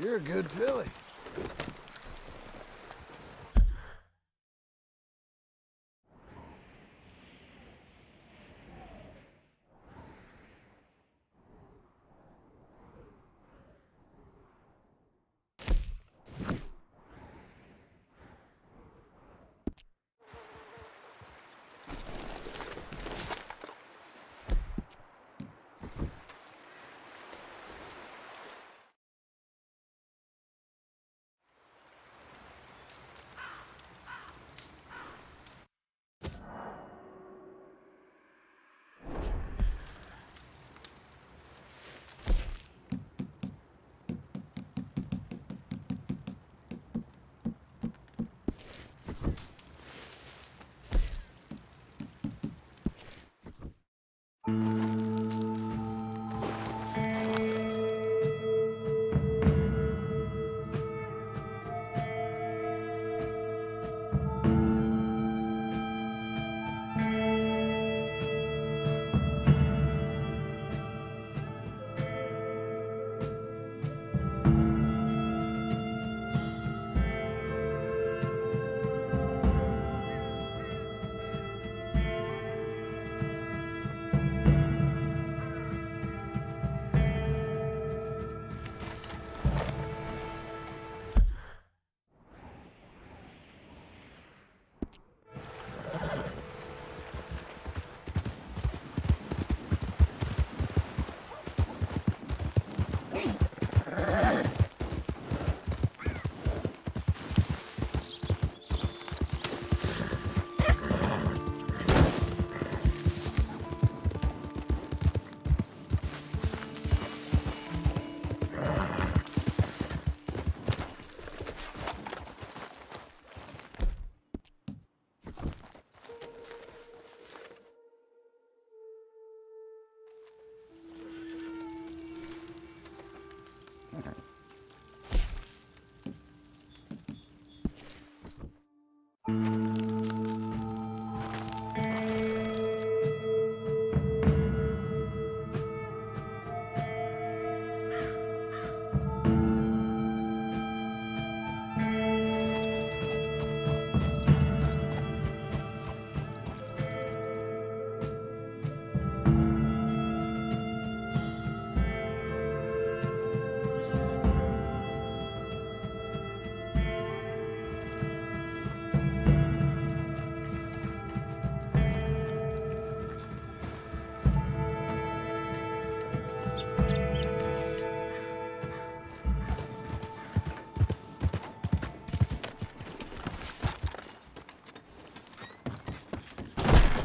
You're a good filly.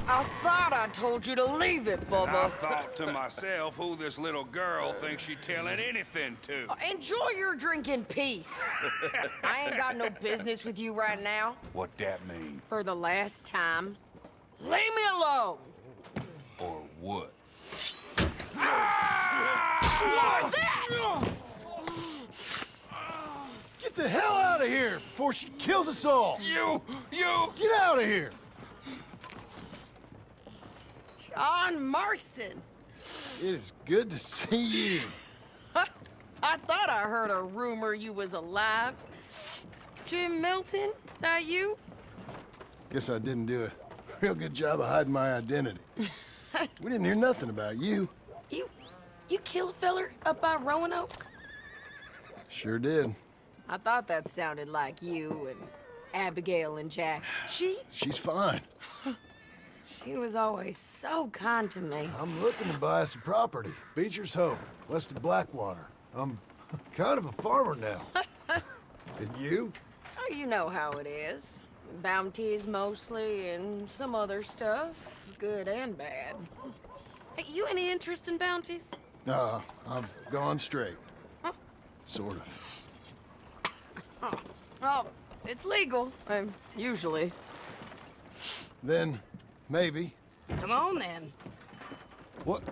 I thought I told you to leave it, Bubba. I thought to myself who this little girl thinks she telling anything to. Enjoy your drink in peace. I ain't got no business with you right now. What that mean? For the last time, leave me alone. Or what? What's that? Get the hell out of here before she kills us all! You! Get out of here! John Marston. It is good to see you. I thought I heard a rumor you was alive. Jim Milton, that you? Guess I didn't do a real good job of hiding my identity. We didn't hear nothing about you. You kill a feller up by Roanoke? Sure did. I thought that sounded like you and Abigail and Jack. She's fine. She was always so kind to me. I'm looking to buy some property. Beecher's Hope, west of Blackwater. I'm kind of a farmer now. And you? Oh, you know how it is. Bounties mostly, and some other stuff, good and bad. Hey, you any interest in bounties? I've gone straight. Huh? Sort of. Huh. Well, it's legal, usually. Then, maybe. Come on, then. What?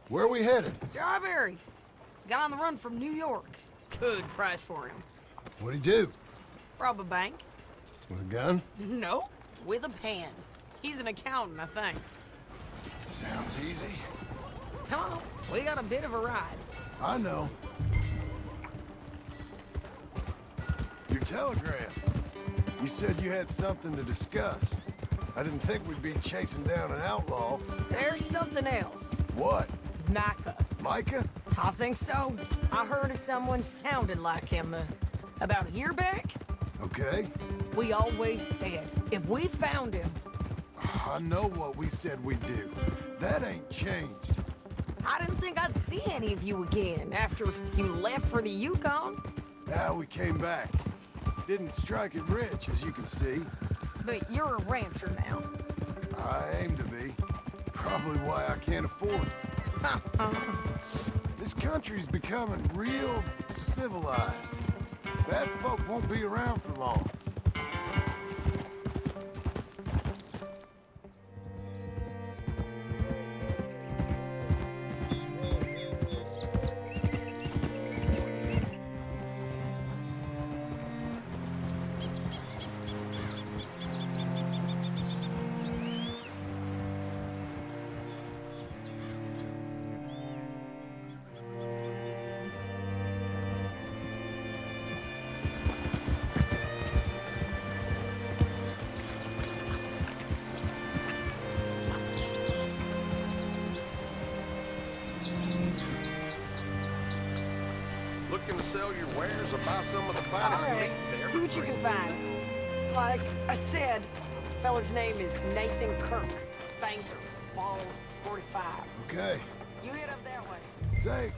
Where are we headed? Strawberry. Got on the run from New York. Good price for him. What'd he do? Rob a bank. With a gun? No, with a pen. He's an accountant, I think. Sounds easy. Come on, we got a bit of a ride. I know. telegram. You said you had something to discuss. I didn't think we'd be chasing down an outlaw. There's something else. What? Micah. Micah? I think so. I heard of someone sounding like him about a year back. Okay. We always said, if we found him... I know what we said we'd do. That ain't changed. I didn't think I'd see any of you again after you left for the Yukon. Now we came back. Didn't strike it rich, as you can see. But you're a rancher now. I aim to be. Probably why I can't afford it. This country's becoming real civilized. Bad folk won't be around for long. Looking to sell your wares or buy some of the All finest right, meat to see what you can find. Like I said, feller's name is Nathan Kirk. Banker, bald, 45. Okay. You head up that way. Say,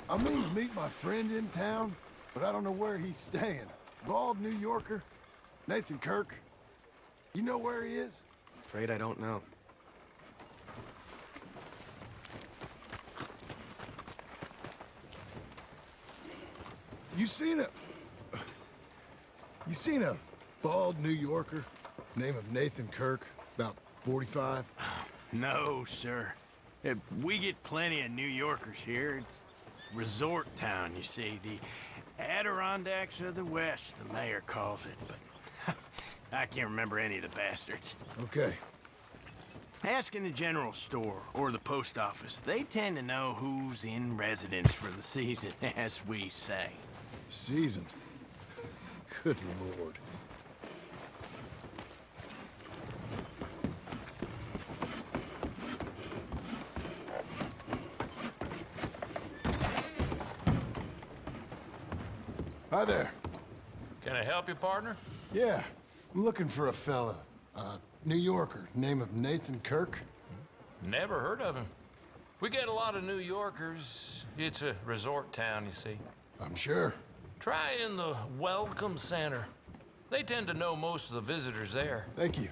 I mean to meet my friend in town, but I don't know where he's staying. Bald New Yorker, Nathan Kirk. You know where he is? Afraid I don't know. You seen a bald New Yorker, name of Nathan Kirk, about 45? No, sir. We get plenty of New Yorkers here. It's resort town, you see. The Adirondacks of the West, the mayor calls it, but I can't remember any of the bastards. Okay. Ask in the general store or the post office. They tend to know who's in residence for the season, as we say. Seasoned. Good Lord. Hi there. Can I help you, partner? Yeah, I'm looking for a fella. New Yorker, name of Nathan Kirk. Never heard of him. We get a lot of New Yorkers. It's a resort town, you see. I'm sure. Try in the Welcome Center. They tend to know most of the visitors there. Thank you.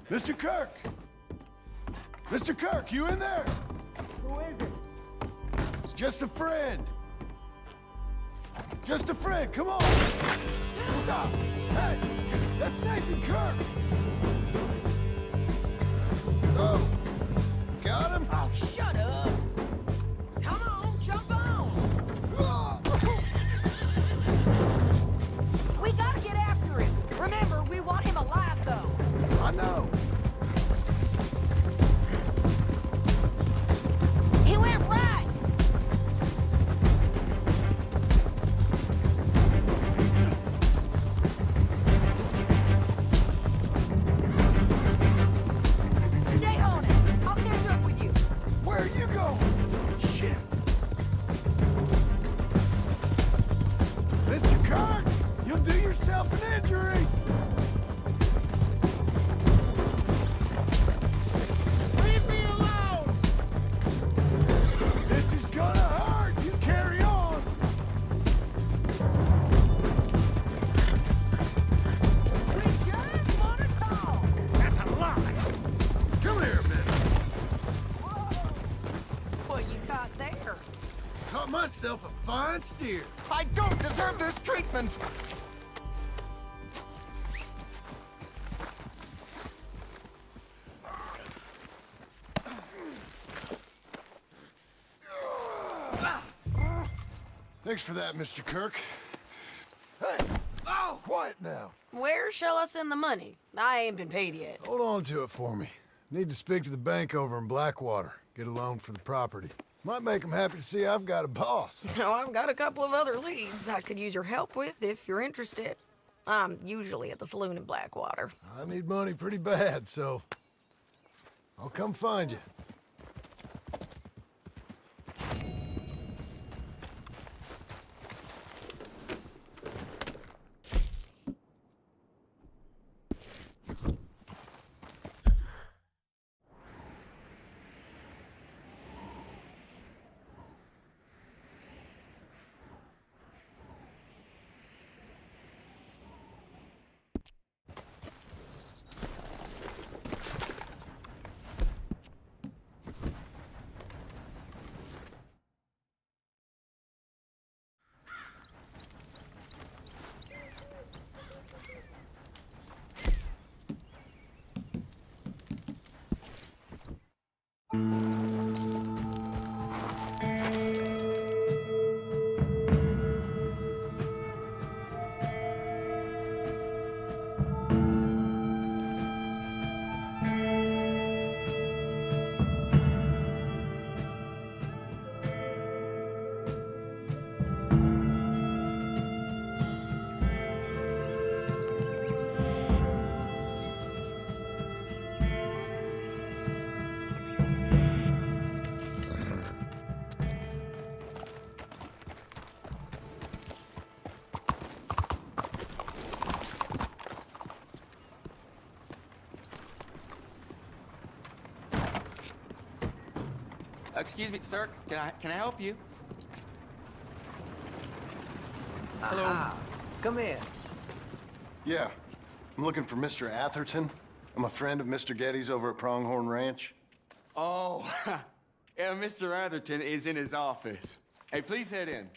Mr. Kirk! Mr. Kirk, you in there? Who is it? It's Just a friend. Just a friend, come on! Stop! Hey! That's Nathan Kirk! Oh! Got him? Oh, shut up! Come on, jump on! We gotta get after him. Remember, we want him alive, though. I know. He went right! Stay on it. I'll catch up with you. Where are you going? Shit. Mr. Kirk, you'll do yourself an injury. Leave me alone! This is gonna hurt. You carry on. We just want to talk. That's a lie. Come here a minute. What you got there? Caught myself a fine steer. I don't deserve this treatment! Thanks for that, Mr. Kirk. Hey! Oh! Quiet now. Where shall I send the money? I ain't been paid yet. Hold on to it for me. Need to speak to the bank over in Blackwater. Get a loan for the property. Might make them happy to see I've got a boss. So I've got a couple of other leads I could use your help with if you're interested. I'm usually at the saloon in Blackwater. I need money pretty bad, so I'll come find you. Excuse me, sir. Can I help you? Hello. Come in. Yeah. I'm looking for Mr. Atherton. I'm a friend of Mr. Getty's over at Pronghorn Ranch. Oh, yeah, Mr. Atherton is in his office. Hey, please head in.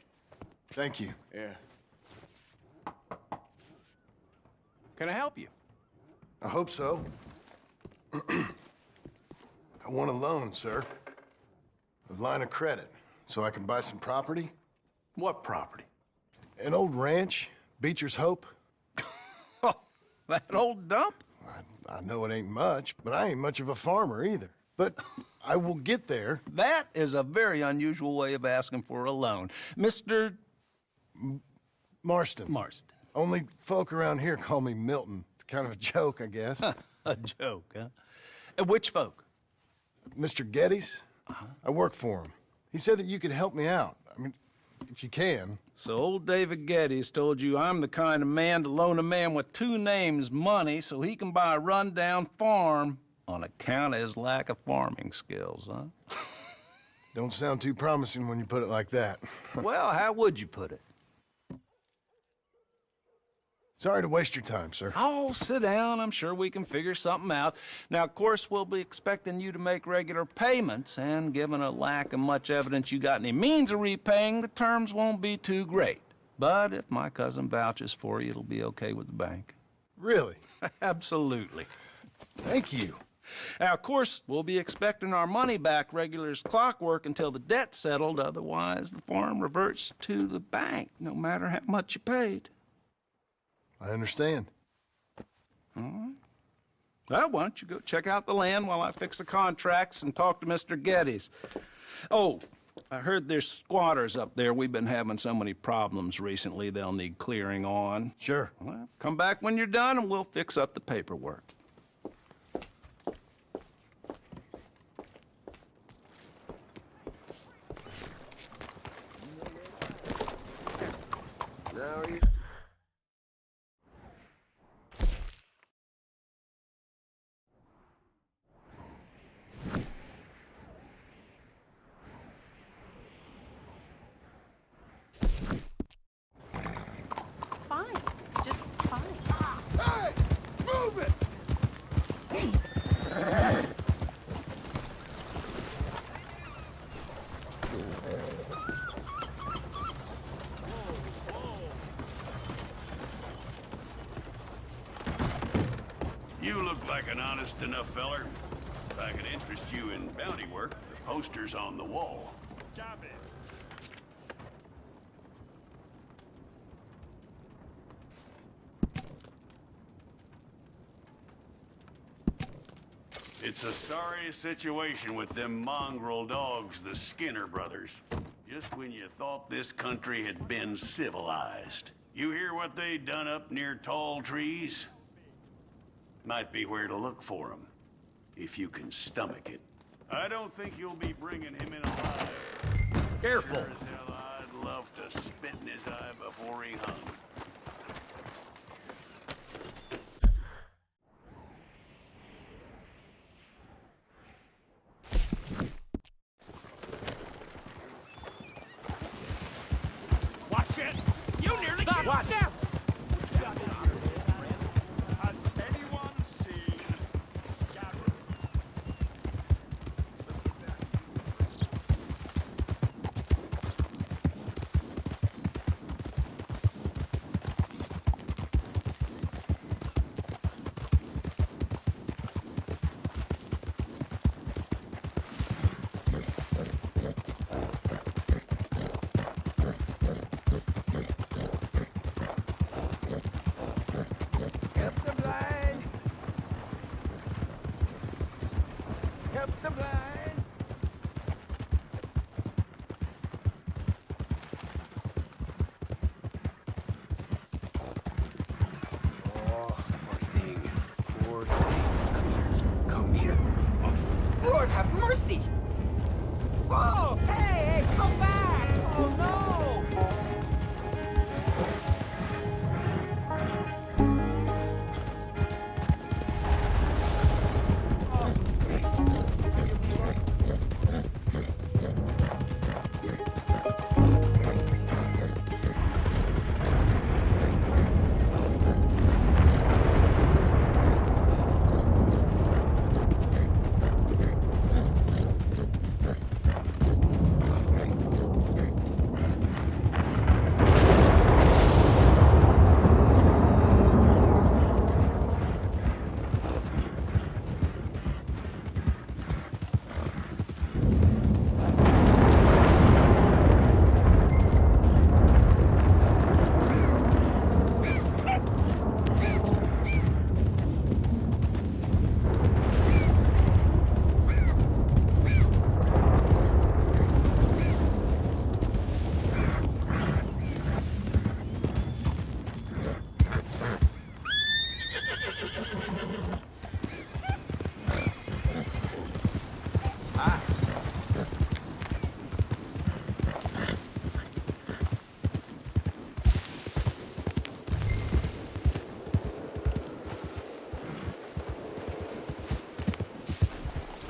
Thank you. Yeah. Can I help you? I hope so. I want a loan, sir. A line of credit, so I can buy some property. What property? An old ranch, Beecher's Hope. Oh, that old dump? I know it ain't much, but I ain't much of a farmer either. But I will get there. That is a very unusual way of asking for a loan. Mr. Marston. Marston. Only folk around here call me Milton. It's kind of a joke, I guess. A joke, huh? Which folk? Mr. Getty's? I work for him. He said that you could help me out. I mean, if you can. So old David Geddes told you I'm the kind of man to loan a man with two names money so he can buy a rundown farm on account of his lack of farming skills, huh? Don't sound too promising when you put it like that. Well, how would you put it? Sorry to waste your time, sir. Oh, sit down. I'm sure we can figure something out. Now, of course, we'll be expecting you to make regular payments, and given a lack of much evidence you got any means of repaying, the terms won't be too great. But if my cousin vouches for you, it'll be okay with the bank. Really? Absolutely. Thank you. Now, of course, we'll be expecting our money back regular as clockwork until the debt's settled. Otherwise, the farm reverts to the bank, no matter how much you paid. I understand. All right. Well, why don't you go check out the land while I fix the contracts and talk to Mr. Geddes. Oh, I heard there's squatters up there. We've been having so many problems recently, they'll need clearing on. Sure. Well, come back when you're done and we'll fix up the paperwork. Fine. Just fine. Hey! Move it! You look like an honest enough feller. If I could interest you in bounty work, the poster's on the wall. It's a sorry situation with them mongrel dogs, the Skinner brothers. Just when you thought this country had been civilized. You hear what they done up near Tall Trees? Might be where to look for them, if you can stomach it. I don't think you'll be bringing him in alive. Careful. Sure as hell I'd love to spit in his eye before he hung. Watch it! You nearly got watch out! Has anyone seen Garrett? Help the blind! Help the blind! Oh, poor thing. Poor thing. Come here. Lord have mercy! Whoa! Hey, come back! Oh, no!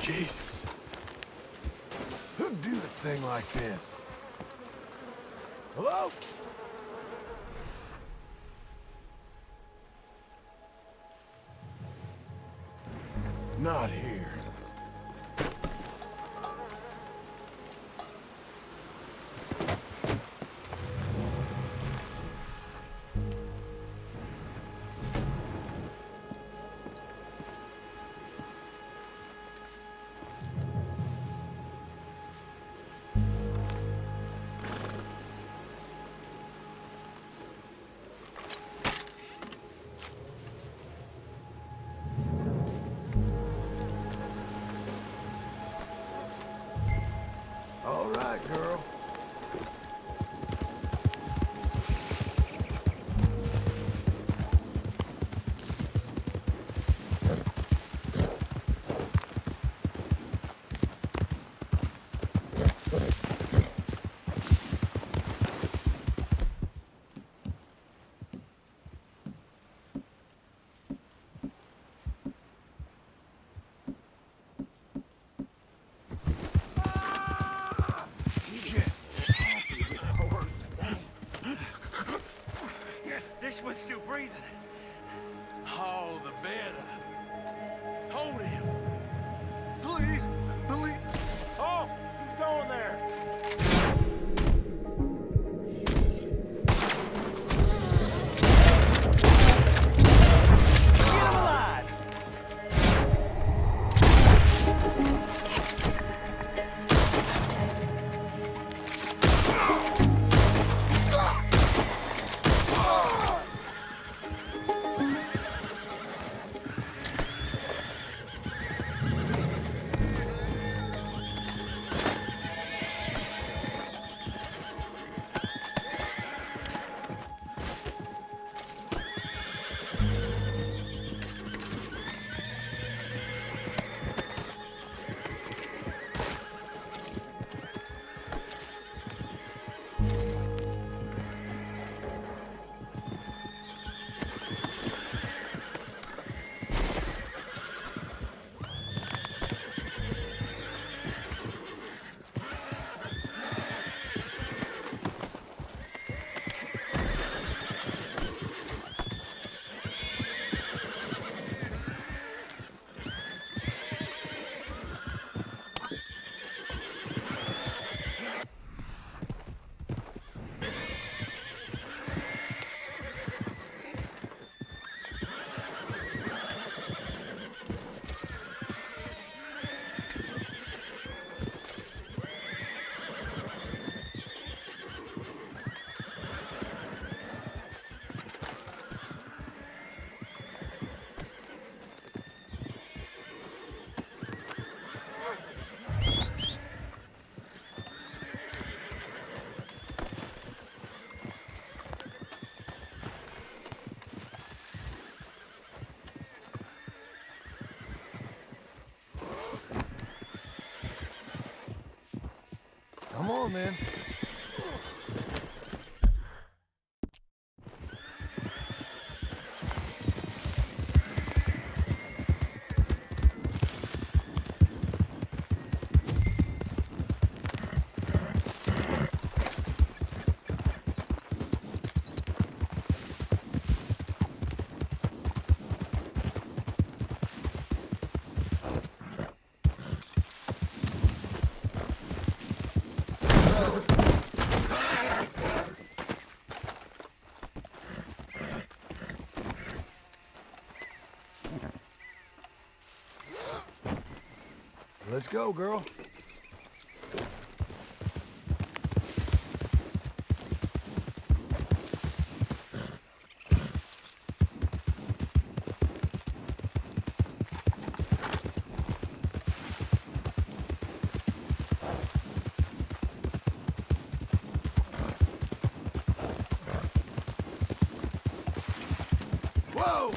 Jesus. Who'd do a thing like this? Hello? Not here. All right, girl. Shit. This one's still breathing. Oh, the better. Hold him. Please, please. Oh, he's going there. Get him alive. Come on, then. Let's go, girl. Whoa!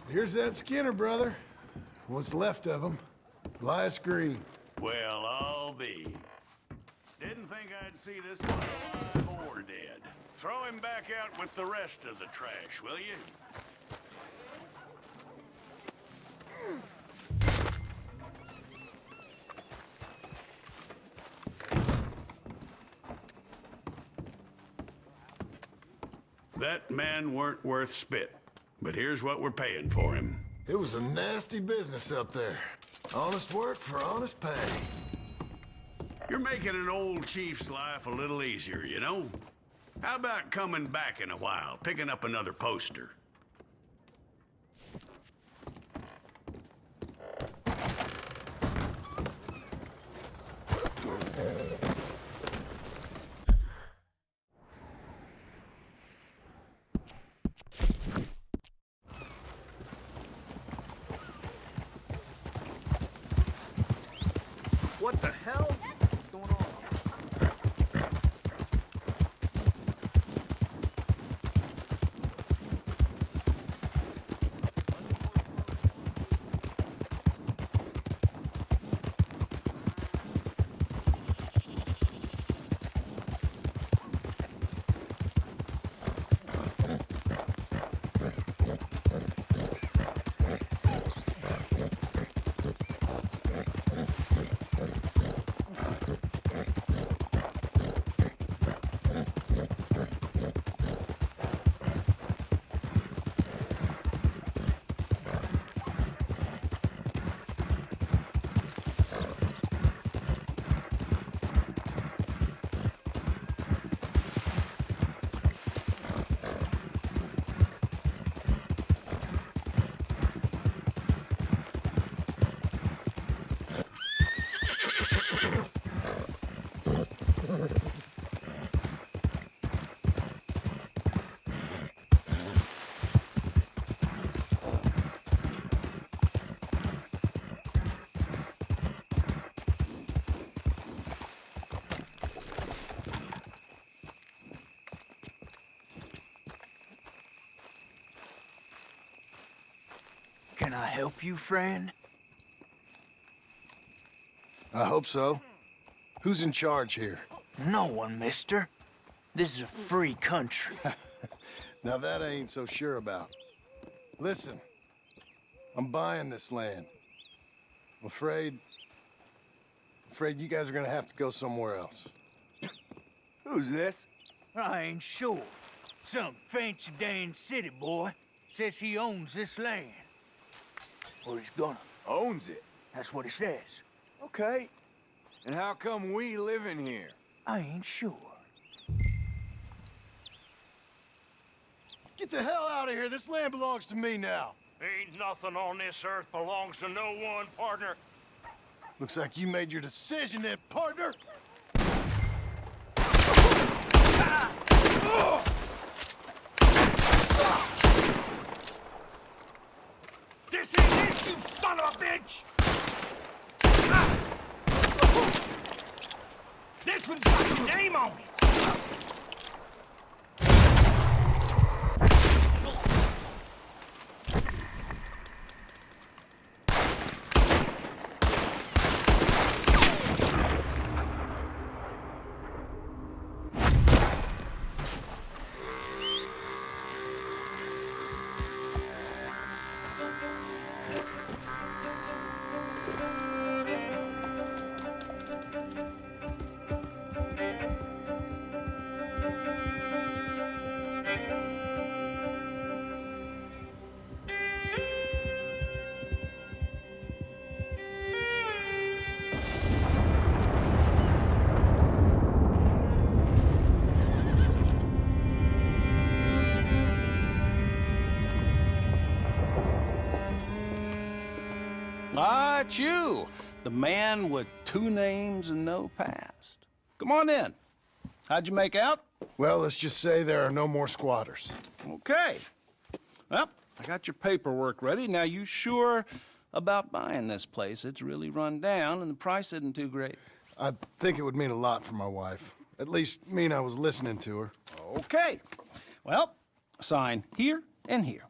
Here's that Skinner brother. What's left of him. Elias Green. Well, I'll be. Didn't think I'd see this one alive or dead. Throw him back out with the rest of the trash, will you? That man weren't worth spit. But here's what we're paying for him. It was a nasty business up there. Honest work for honest pay. You're making an old chief's life a little easier, you know? How about coming back in a while, picking up another poster? What the hell? What's going on? Can I help you, friend? I hope so. Who's in charge here? No one, mister. This is a free country. Now that I ain't so sure about. Listen, I'm buying this land. I'm afraid you guys are gonna have to go somewhere else. Who's this? I ain't sure. Some fancy Dan city boy says he owns this land. Or he's gonna. Owns it. That's what he says. Okay. And how come we live in here? I ain't sure. Get the hell out of here. This land belongs to me now. Ain't nothing on this earth belongs to no one, partner. Looks like you made your decision then, partner. This ain't it, you son of a bitch! This one's got your name on it! Ah, it's you, the man with 2 names and no past. Come on in. How'd you make out? Well, let's just say there are no more squatters. Okay. Well, I got your paperwork ready. Now, you sure about buying this place? It's really run down, and the price isn't too great. I think it would mean a lot for my wife. At least mean I was listening to her. Okay. Well, sign here and here.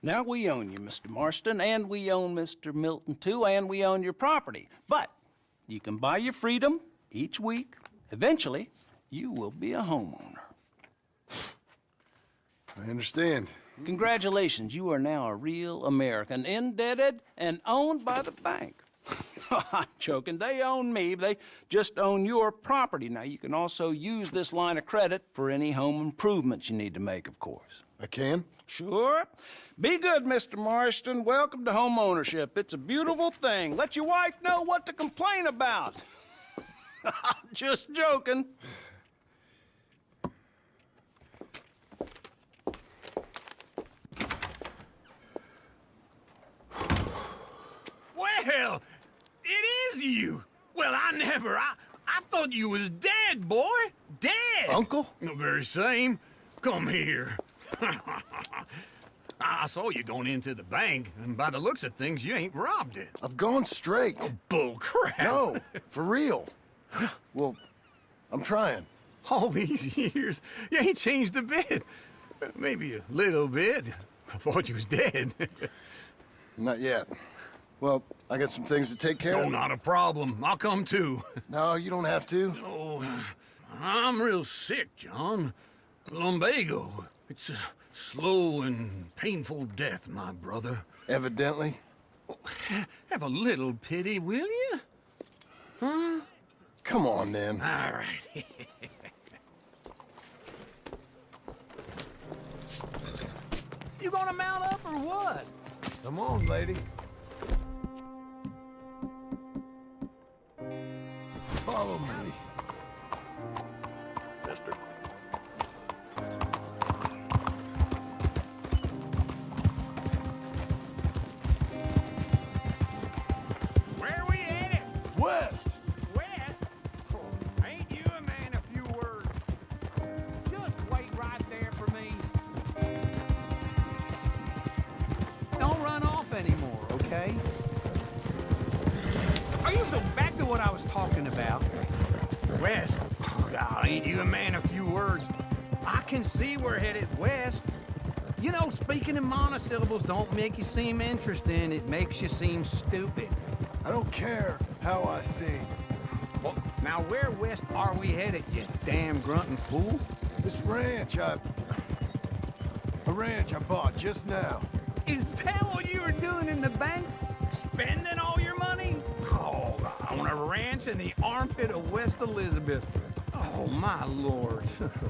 Now, we own you, Mr. Marston, and we own Mr. Milton, too, and we own your property. But you can buy your freedom each week. Eventually, you will be a homeowner. I understand. Congratulations, you are now a real American, indebted and owned by the bank. I'm joking. They own me. They just own your property. Now, you can also use this line of credit for any home improvements you need to make, of course. I can? Sure. Be good, Mr. Marston. Welcome to home ownership. It's a beautiful thing. Let your wife know what to complain about. Just joking. Well, it is you. Well, I thought you was dead, boy. Dead. Uncle? The very same. Come here. I saw you going into the bank, and by the looks of things, you ain't robbed it. I've gone straight. Bull crap. No, for real. Well, I'm trying. All these years, you ain't changed a bit. Maybe a little bit. I thought you was dead. Not yet. Well, I got some things to take care No, of. not a problem. I'll come too. No, you don't have to. Oh, I'm real sick, John. Lumbago. It's a slow and painful death, my brother. Evidently. Have a little pity, will you? Huh? Come on, then. All right. You gonna mount up or what? Come on, lady. Follow me. Mister. Where we headed? West! West? Oh, ain't you a man of few words? Just wait right there for me. Don't run off anymore, okay? Are you so back to what I was talking about? West? Oh, God, ain't you a man of few words? I can see we're headed west. You know, speaking in monosyllables don't make you seem interesting. It makes you seem stupid. I don't care how I sing. Well, now where west are we headed, you damn grunting fool? This ranch a ranch I bought just now. Is that what you were doing in the bank? Spending all your money? Oh, I want a ranch in the armpit of West Elizabeth. Oh, my lord.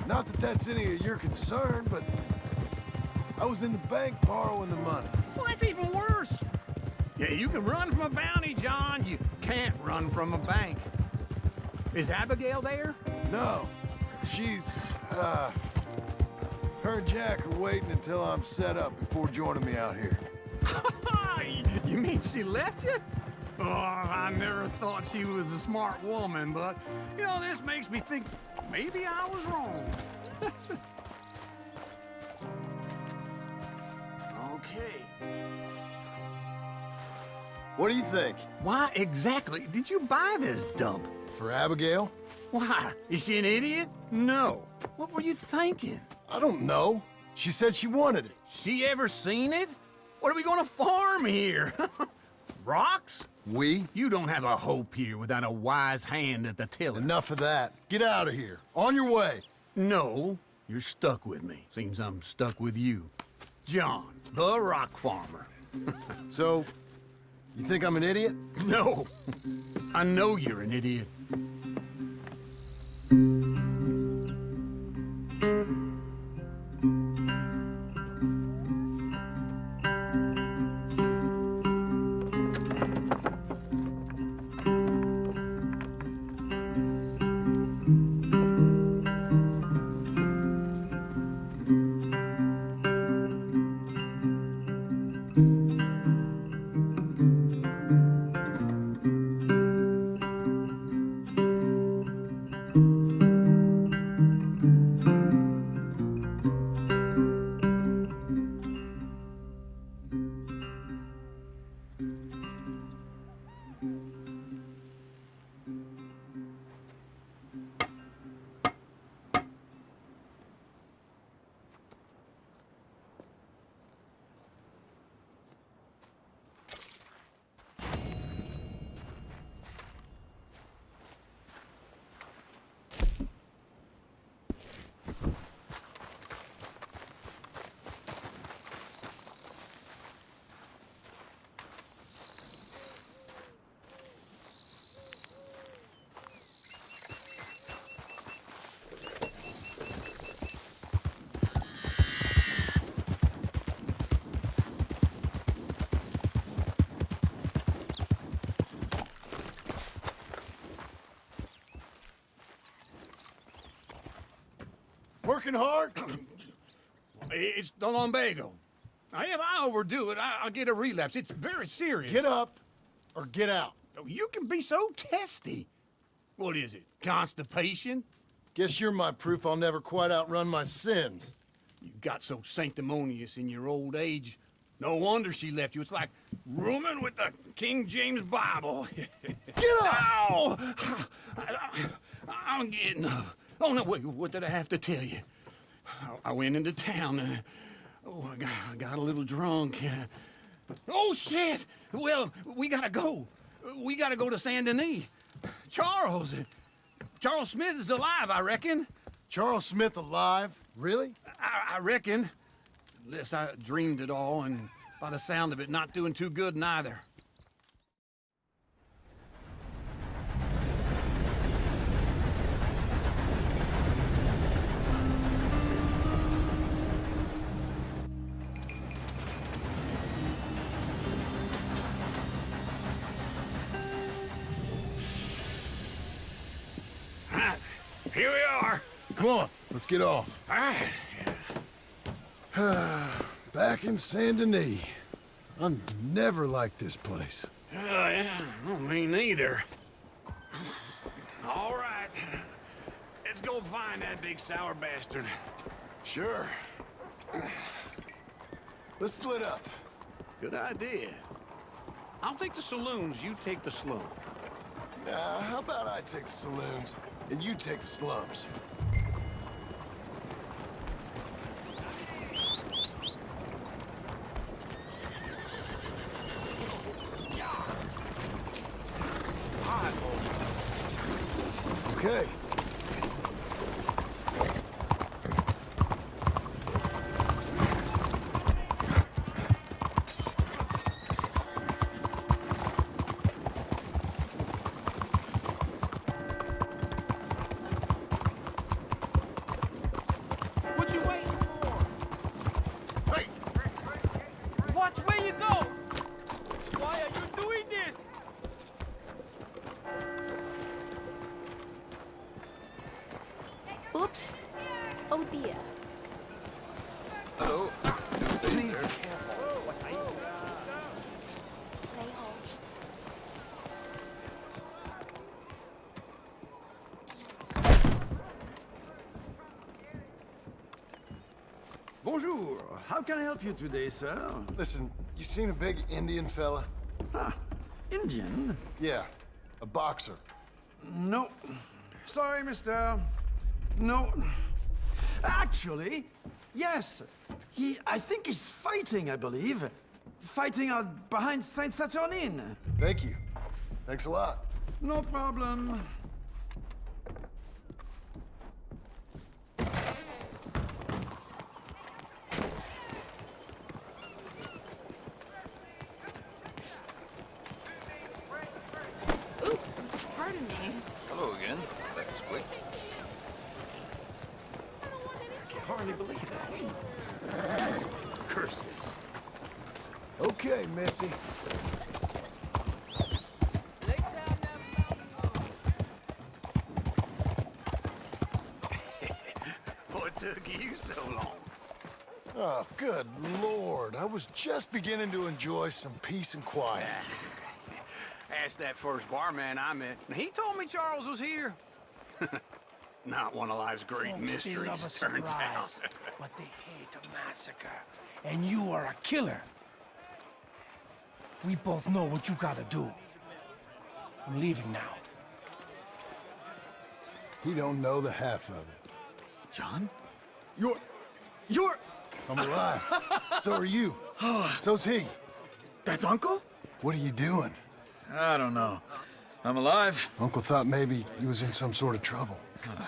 Not that that's any of your concern, but I was in the bank borrowing the money. Well, that's even worse. Yeah, you can run from a bounty, John. You can't run from a bank. Is Abigail there? No, she's, her and Jack are waiting until I'm set up before joining me out here. You mean she left you? Oh, I never thought she was a smart woman, but, you know, this makes me think maybe I was wrong. Okay. What do you think? Why exactly did you buy this dump? For Abigail? Why? Is she an idiot? No. What were you thinking? I don't know. She said she wanted it. She ever seen it? What are we gonna farm here? Rocks? We? You don't have a hope here without a wise hand at the tiller. Enough of that. Get out of here. On your way. No, you're stuck with me. Seems I'm stuck with you. John, the rock farmer. So, you think I'm an idiot? No, I know you're an idiot. working hard? It's the lumbago. Now, if I overdo it, I'll get a relapse. It's very serious. Get up or get out. Oh, you can be so testy. What is it, constipation? Guess you're my proof I'll never quite outrun my sins. You got so sanctimonious in your old age. No wonder she left you. It's like rooming with the King James Bible. Get up! Ow! I'm getting up. Oh, no, wait, what did I have to tell you? I went into town. I got a little drunk. Oh, shit! Well, we gotta go. We gotta go to Saint Denis. Charles Smith is alive, I reckon. Charles Smith alive? Really? I reckon. Unless I dreamed it all, and by the sound of it, not doing too good neither. Here we are. Come on, let's get off. All right. Back in Saint Denis. I never liked this place. Yeah, well, me neither. All right. Let's go find that big sour bastard. Sure. Let's split up. Good idea. I'll take the saloons, you take the slum. Nah, how about I take the saloons and you take the slums? Okay. What you waiting for? Hey! Watch where you go! Why are you doing this? Oops. Oh dear. Hello. Stay there. Bonjour. How can I help you today, sir? Listen, you seen a big Indian fella? Ah, Indian? Yeah, a boxer. No. Sorry, mister. No. Actually, yes. I think he's fighting, I believe. Fighting out behind Saint Saturnine. Thank you. Thanks a lot. No problem. Oops. Pardon me. Hello again. That was quick. I can hardly believe that. Curses. Okay, Missy. What took you so long? Oh, good Lord. I was just beginning to enjoy some peace and quiet. Asked that first barman I met, and he told me Charles was here. Not one of life's great mysteries, turns out. But they hate a massacre. And you are a killer. We both know what you gotta do. I'm leaving now. He don't know the half of it. John? You're... I'm alive. So are you. So's he. That's Uncle? What are you doing? I don't know. I'm alive. Uncle thought maybe he was in some sort of trouble.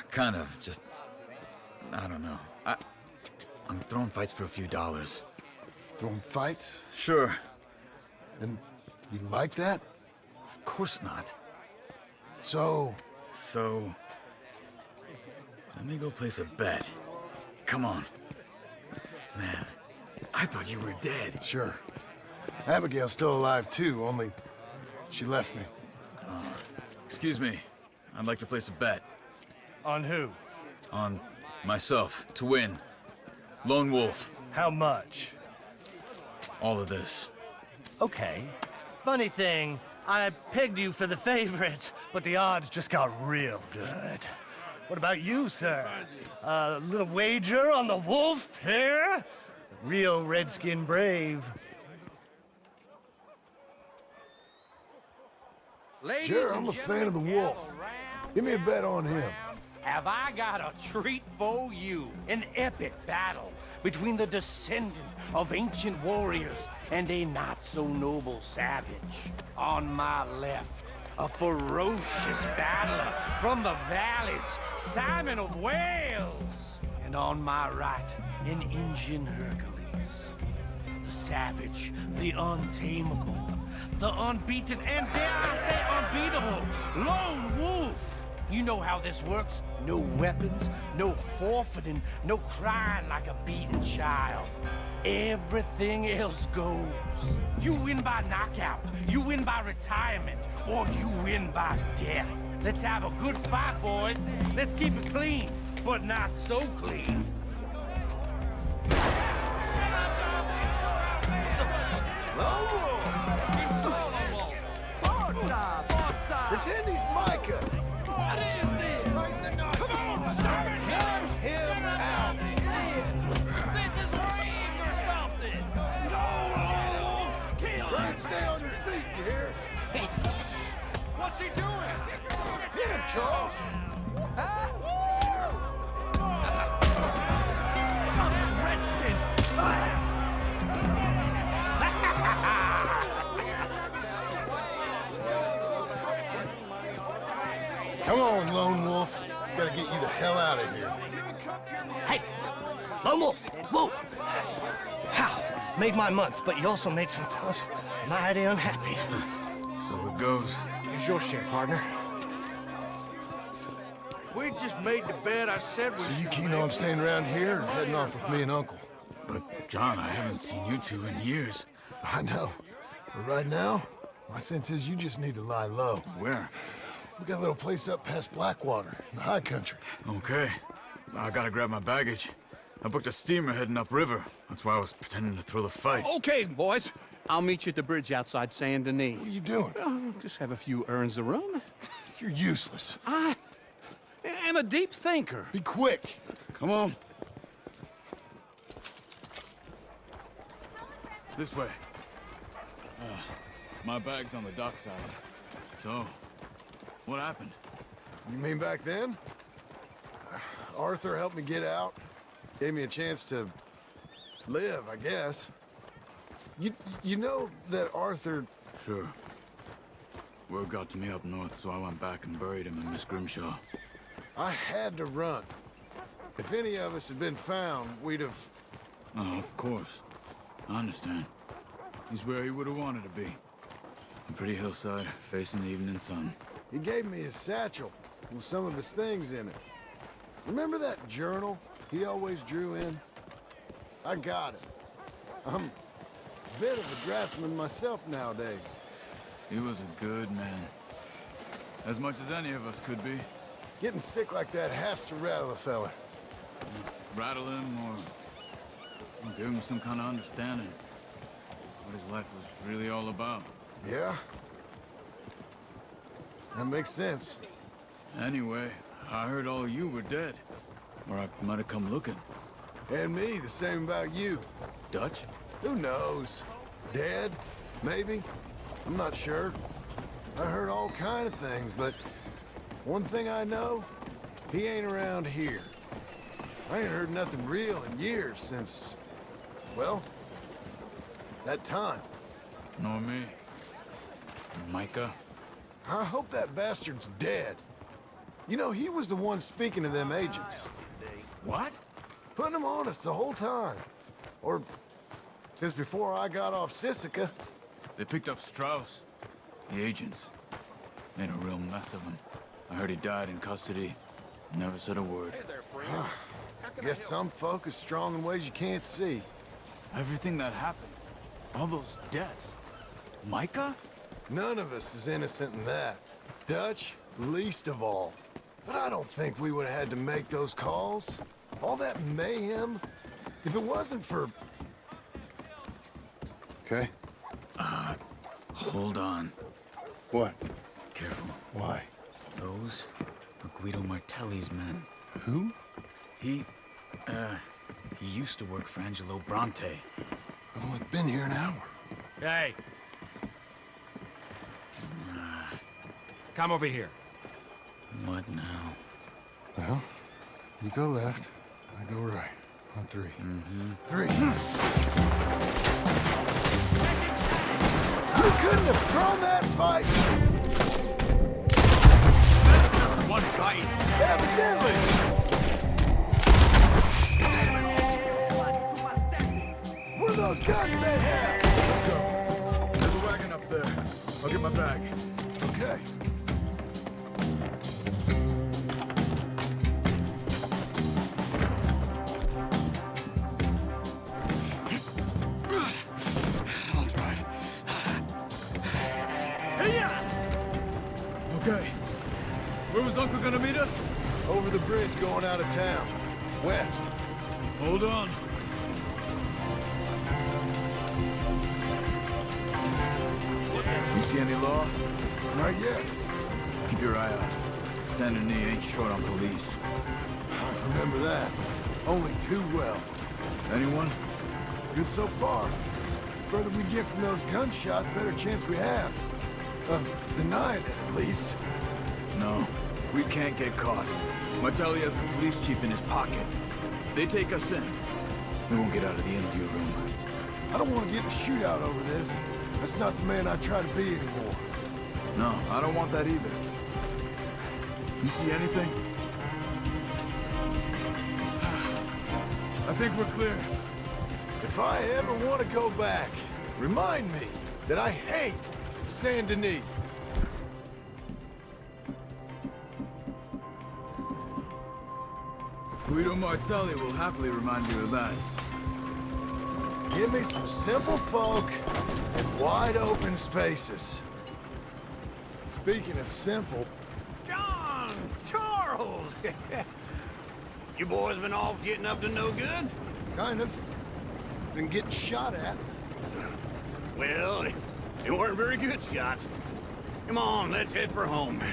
Kind of. Just... I don't know. I'm throwing fights for a few dollars. Throwing fights? Sure. And you like that? Of course not. So... So... Let me go place a bet. Come on. Man, I thought you were dead. Sure. Abigail's still alive, too, only she left me. Excuse me. I'd like to place a bet. On who? On Myself, to win. Lone Wolf. How much? All of this. Okay. Funny thing, I pegged you for the favorite, but the odds just got real good. What about you, sir? A little wager on the wolf here? Real redskin brave. Sure, I'm a fan of the wolf. Give me a bet on him. Have I got a treat for you? An epic battle between the descendant of ancient warriors and a not-so-noble savage. On my left, a ferocious battler from the valleys, Simon of Wales. And on my right, an Indian Hercules. The savage, the untamable, the unbeaten, and dare I say unbeatable, Lone Wolf. You know how this works. No weapons, no forfeiting, no crying like a beaten child. Everything else goes. You win by knockout, you win by retirement, or you win by death. Let's have a good fight, boys. Let's keep it clean, but not so clean. Lone Wolf! Pretend he's Micah. What is this? Come on, Simon! Knock him out. This is rigged or something! No! Kill Try him! and stay on your feet, you hear? What's he doing? Get him, Charles. Come on, Lone Wolf. Gotta get you the hell out of here. Hey, Lone Wolf, whoa! How? Made my month, but you also made some fellas mighty unhappy. So it goes. Here's your share, partner. If we just made the bet I said we So you should keen make, on staying around here or heading off with me and Uncle? But, John, I haven't seen you two in years. I know. But right now, my sense is you just need to lie low. Where? We got a little place up past Blackwater, in the high country. Okay. I gotta grab my baggage. I booked a steamer heading upriver. That's why I was pretending to throw the fight. Okay, boys. I'll meet you at the bridge outside Saint Denis. What are you doing? Just have a few urns of rum. You're useless. I am a deep thinker. Be quick. Come on. This way. My bag's on the dockside. So, what happened? You mean back then? Arthur helped me get out. Gave me a chance to live, I guess. You know that Arthur... Sure. Word got to me up north, so I went back and buried him in Miss Grimshaw. I had to run. If any of us had been found, we'd have... Oh, of course. I understand. He's where he would have wanted to be. A pretty hillside, facing the evening sun. He gave me his satchel with some of his things in it. Remember that journal he always drew in? I got it. I'm a bit of a draftsman myself nowadays. He was a good man. As much as any of us could be. Getting sick like that has to rattle a fella. Rattle him or give him some kind of understanding. What his life was really all about. Yeah? That makes sense. Anyway, I heard all you were dead. Or I might have come looking. And me, the same about you. Dutch? Who knows? Dead? Maybe? I'm not sure. I heard all kind of things, but one thing I know, he ain't around here. I ain't heard nothing real in years since, well, that time. Nor me. Micah? I hope that bastard's dead. You know, he was the one speaking to them agents. What? Putting them on us the whole time. Or since before I got off Sisika. They picked up Strauss. The agents. Made a real mess of him. I heard he died in custody. Never said a word. Guess some folk is strong in ways you can't see. Everything that happened. All those deaths. Micah? None of us is innocent in that. Dutch, least of all. But I don't think we would have had to make those calls. All that mayhem, if it wasn't for... Okay? Hold on. What? Careful. Why? Those are Guido Martelli's men. Who? He used to work for Angelo Bronte. I've only been here an hour. Hey. Come over here. What now? Well, you go left, I go right. On three. Three. You couldn't have thrown that fight! That's just one fight. Evidently! What are those guns they have? Let's go. There's a wagon up there. I'll get my bag. Okay. I'll drive. Okay. Where was Uncle gonna meet us? Over the bridge going out of town. West. Hold on. You see any law? Not yet. Keep your eye out. Saint Denis ain't short on police. I remember that. Only too well. Anyone? Good so far. Further we get from those gunshots, better chance we have. Of denying it, at least. No. We can't get caught. Martelli has the police chief in his pocket. If they take us in, we won't get out of the interview room. I don't want to get in a shootout over this. That's not the man I try to be anymore. No, I don't want that either. You see anything? I think we're clear. If I ever want to go back, remind me that I hate Saint Denis. Guido Martelli will happily remind you of that. Give me some simple folk and wide open spaces. Speaking of simple... John! Charles! You boys been off getting up to no good? Kind of. Been getting shot at. Well, they weren't very good shots. Come on, let's head for home.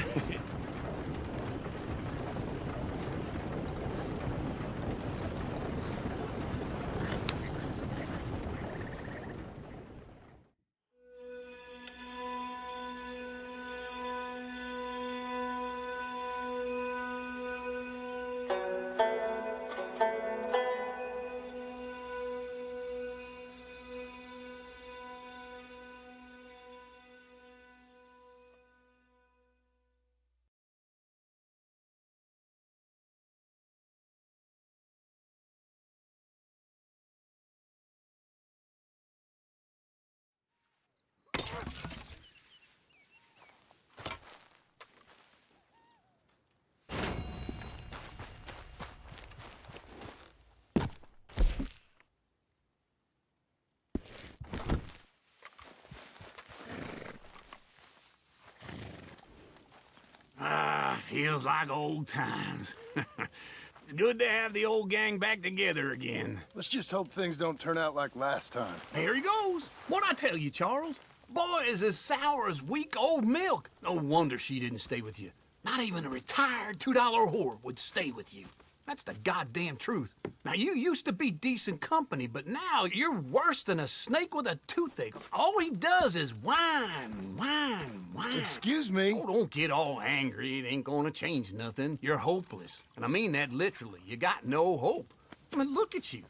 Feels like old times. It's good to have the old gang back together again. Let's just hope things don't turn out like last time. Here he goes. What'd I tell you, Charles? Boy is as sour as weak old milk. No wonder she didn't stay with you. Not even a retired $2 whore would stay with you. That's the goddamn truth. Now, you used to be decent company, but now you're worse than a snake with a toothache. All he does is whine, whine, whine. Excuse me? Oh, don't get all angry. It ain't gonna change nothing. You're hopeless. And I mean that literally. You got no hope. I mean, look at you.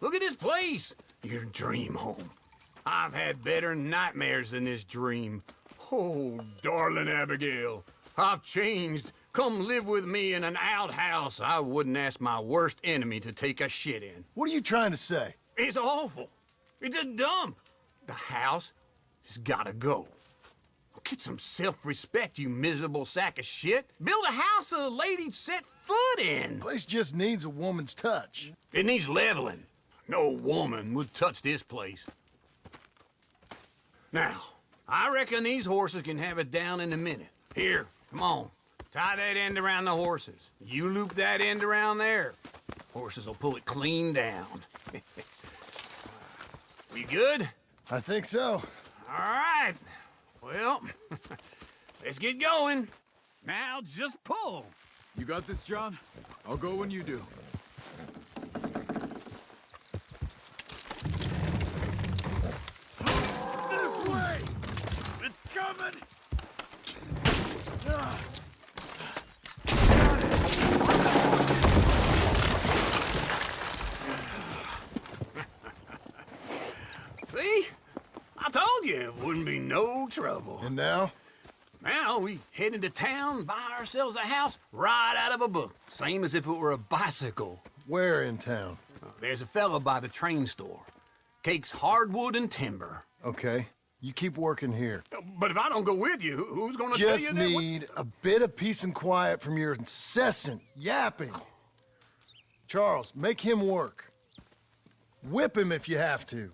Look at this place. Your dream home. I've had better nightmares than this dream. Oh, darling Abigail, I've changed. Come live with me in an outhouse I wouldn't ask my worst enemy to take a shit in. What are you trying to say? It's awful. It's a dump. The house has gotta go. Get some self-respect, you miserable sack of shit. Build a house a lady'd set foot in. Place just needs a woman's touch. It needs leveling. No woman would touch this place. Now, I reckon these horses can have it down in a minute. Here, come on. Tie that end around the horses. You loop that end around there. Horses will pull it clean down. We good? I think so. All right. Well, let's get going. Now just pull. You got this, John? I'll go when you do. This way! It's coming! See? I told you it wouldn't be no trouble. And now? Now we head into town, buy ourselves a house right out of a book. Same as if it were a bicycle. Where in town? There's a fella by the train store. Cakes hardwood and timber. Okay. You keep working here. But if I don't go with you, who's gonna tell you Just that? need a bit of peace and quiet from your incessant yapping. Charles, make him work. Whip him if you have to.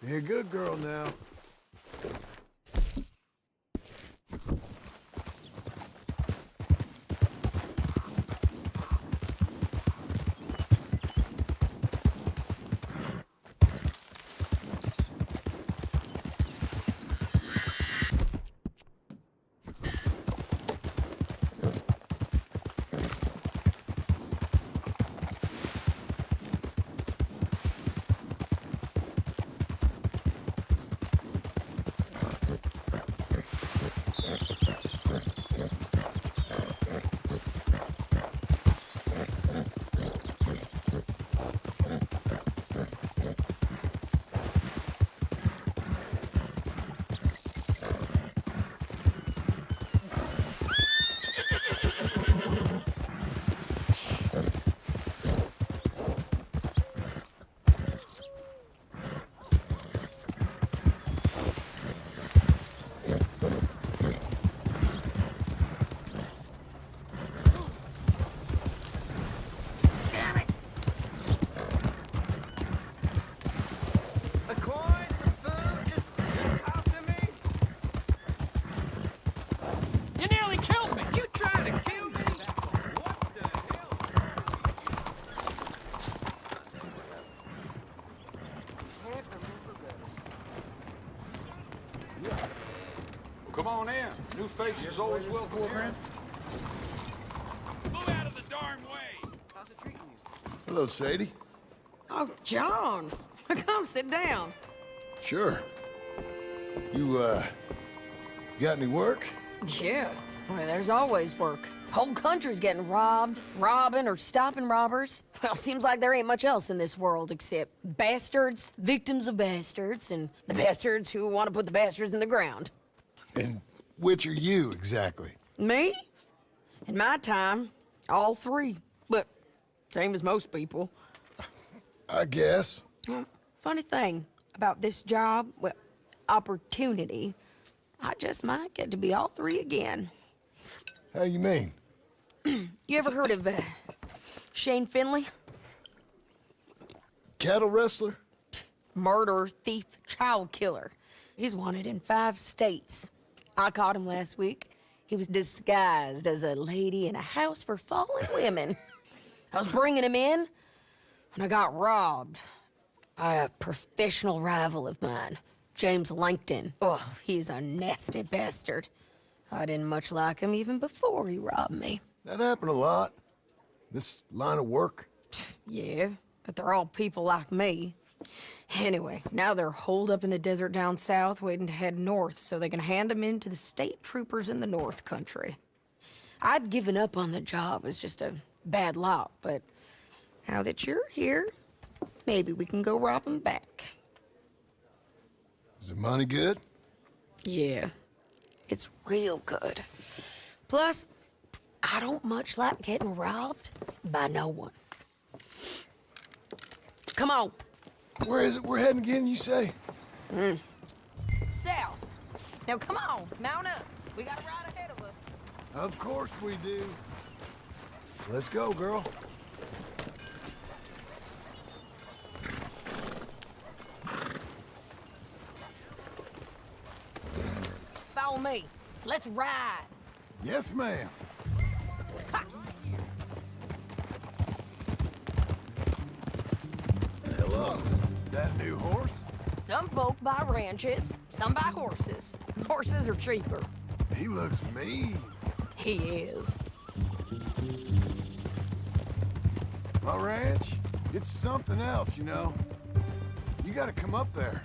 Be a good girl now. Come on in. New faces always welcome here. Move out of the darn way! How's it treating you? Hello, Sadie. Oh, John. Come sit down. Sure. You got any work? Yeah. Well, there's always work. Whole country's getting robbed, robbing, or stopping robbers. Well, seems like there ain't much else in this world except bastards, victims of bastards, and the bastards who want to put the bastards in the ground. And which are you, exactly? Me? In my time, all three. But same as most people. I guess. Well, funny thing about this job, well, opportunity, I just might get to be all three again. How you mean? You ever heard of Shane Finley? Cattle wrestler? Murderer, thief, child killer. He's wanted in 5 states. I caught him last week. He was disguised as a lady in a house for fallen women. I was bringing him in when I got robbed by a professional rival of mine, James Langton. Oh, he's a nasty bastard. I didn't much like him even before he robbed me. That happened a lot. This line of work. Yeah, but they're all people like me. Anyway, now they're holed up in the desert down south, waiting to head north so they can hand them in to the state troopers in the north country. I'd given up on the job as just a bad lot, but now that you're here, maybe we can go rob them back. Is the money good? Yeah, it's real good. Plus, I don't much like getting robbed by no one. Come on. Where is it we're heading again, you say? South. Now come on, mount up. We got a ride ahead of us. Of course we do. Let's go, girl. Follow me. Let's ride. Yes, ma'am. Hello. That new horse? Some folk buy ranches, some buy horses. Horses are cheaper. He looks mean. He is. My ranch, it's something else, you know. You gotta come up there.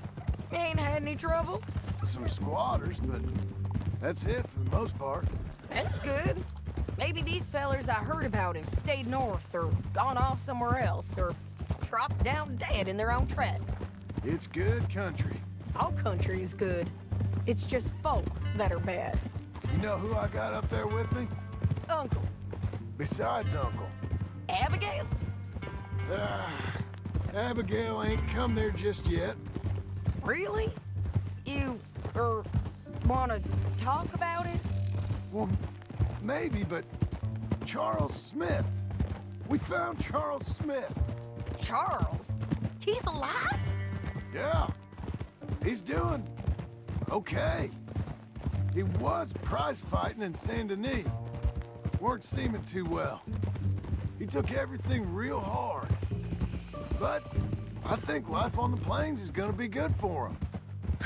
Ain't had any trouble? Some squatters, but that's it for the most part. That's good. Maybe these fellers I heard about have stayed north or gone off somewhere else or dropped down dead in their own tracks. It's good country. All country is good. It's just folk that are bad. You know who I got up there with me? Uncle. Besides Uncle. Abigail? Abigail ain't come there just yet. Really? You, wanna talk about it? Well, maybe, but Charles Smith. We found Charles Smith. Charles? He's alive? Yeah. He's doing okay. He was prize fighting in Saint Denis. Weren't seeming too well. He took everything real hard. But I think life on the plains is gonna be good for him.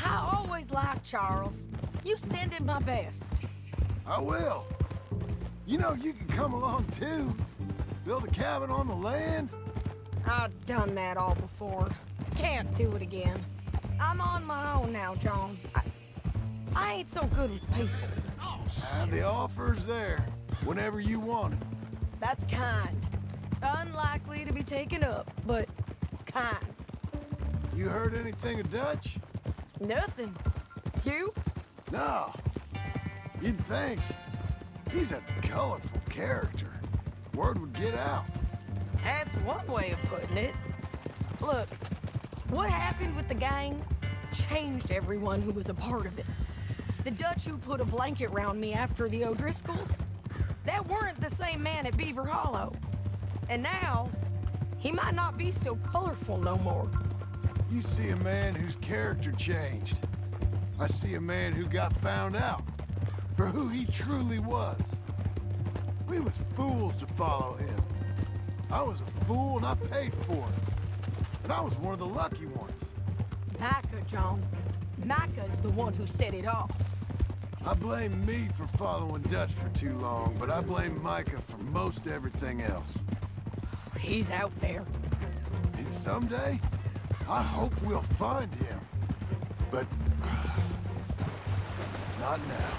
I always liked Charles. You send him my best. I will. You know, you can come along too. Build a cabin on the land. I've done that all before. Can't do it again. I'm on my own now, John. I ain't so good with people. The offer's there whenever you want it. That's kind. Unlikely to be taken up, but kind. You heard anything of Dutch? Nothing. You? No. You'd think. He's a colorful character. Word would get out. That's one way of putting it. Look, what happened with the gang changed everyone who was a part of it. The Dutch who put a blanket round me after the O'Driscolls, that weren't the same man at Beaver Hollow. And now, he might not be so colorful no more. You see a man whose character changed. I see a man who got found out for who he truly was. We was fools to follow him. I was a fool and I paid for it. But I was one of the lucky ones. Micah, John. Micah's the one who set it off. I blame me for following Dutch for too long, but I blame Micah for most everything else. He's out there. And someday, I hope we'll find him. But not now.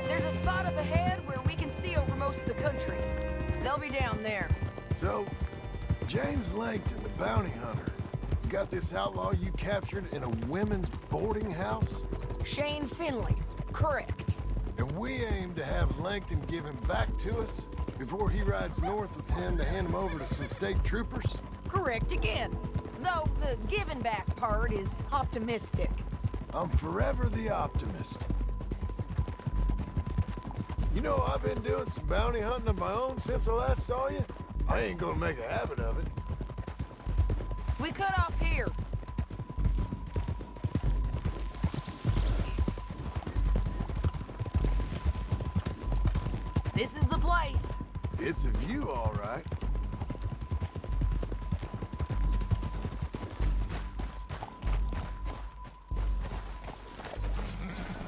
There's a spot up ahead where we can see over most of the country. They'll be down there. So, James Langton, the bounty hunter, has got this outlaw you captured in a women's boarding house? Shane Finley. Correct. And we aim to have Langton give him back to us before he rides north with him to hand him over to some state troopers? Correct again. Though the giving back part is optimistic. I'm forever the optimist. You know, I've been doing some bounty hunting of my own since I last saw you. I ain't gonna make a habit of it. We cut off here. This is the place. It's a view, all right.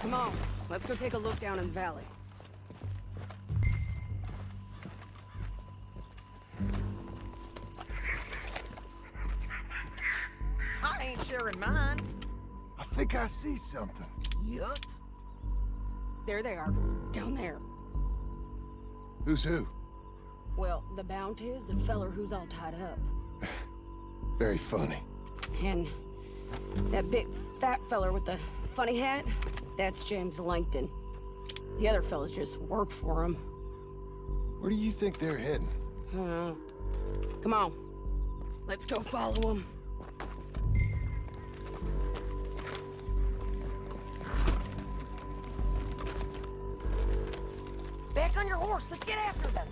Come on, let's go take a look down in the valley. I ain't sharing mine. I think I see something. Yup. There they are, down there. Who's who? Well, the bounty is the feller who's all tied up. Very funny. And that big fat feller with the funny hat, that's James Langton. The other fellas just work for him. Where do you think they're heading? I don't know. Come on. Let's go follow them. Back on your horse. Let's get after them.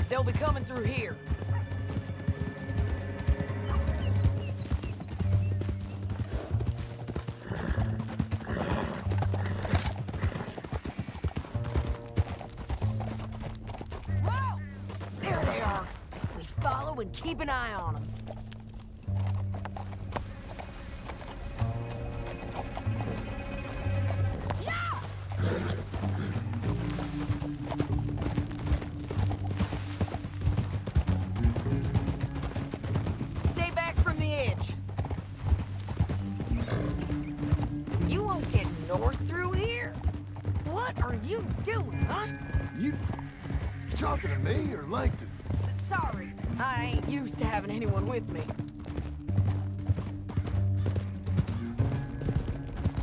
They'll be coming through here. Whoa! There they are. We follow and keep an eye on them. Stay back from the edge. You won't get north through here? What are you doing, huh? You talking to me or Langton? Sorry, I ain't used to having anyone with me.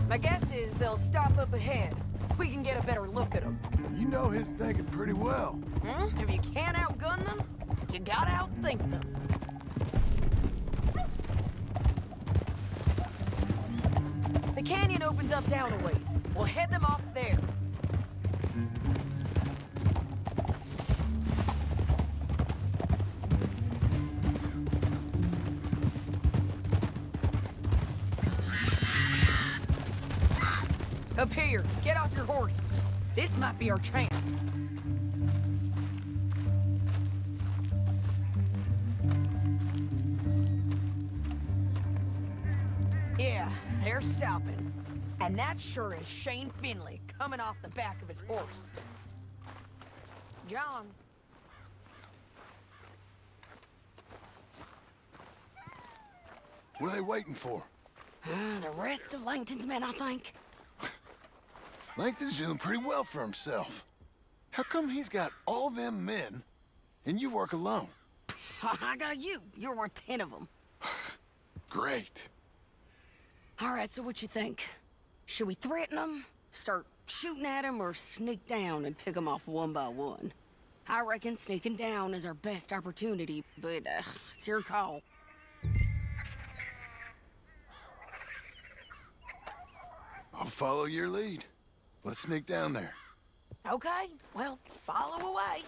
My guess is they'll stop up ahead. We can get a better look at them. You know his thinking pretty well. Hmm? If you can't outgun them, you gotta outthink them. The canyon opens up down a ways. We'll head them off there. Up here, get off your horse. This might be our chance. Yeah, they're stopping. And that sure is Shane Finley coming off the back of his horse. John. What are they waiting for? The rest of Langton's men, I think. Langton's doing pretty well for himself. How come he's got all them men, and you work alone? I got you. You're worth 10 of them. Great. All right, so what you think? Should we threaten them, start shooting at them, or sneak down and pick them off one by one? I reckon sneaking down is our best opportunity, but it's your call. I'll follow your lead. Let's sneak down there. Okay, well, follow away.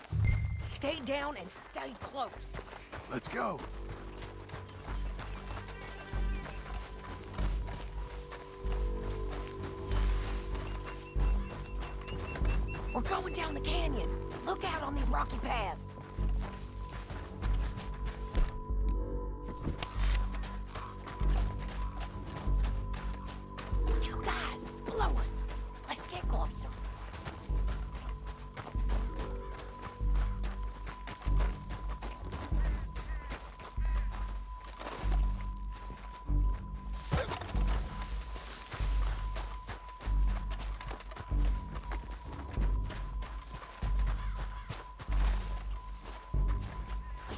Stay down and stay close. Let's go. We're going down the canyon. Look out on these rocky paths. You guys, blow us. Let's get closer.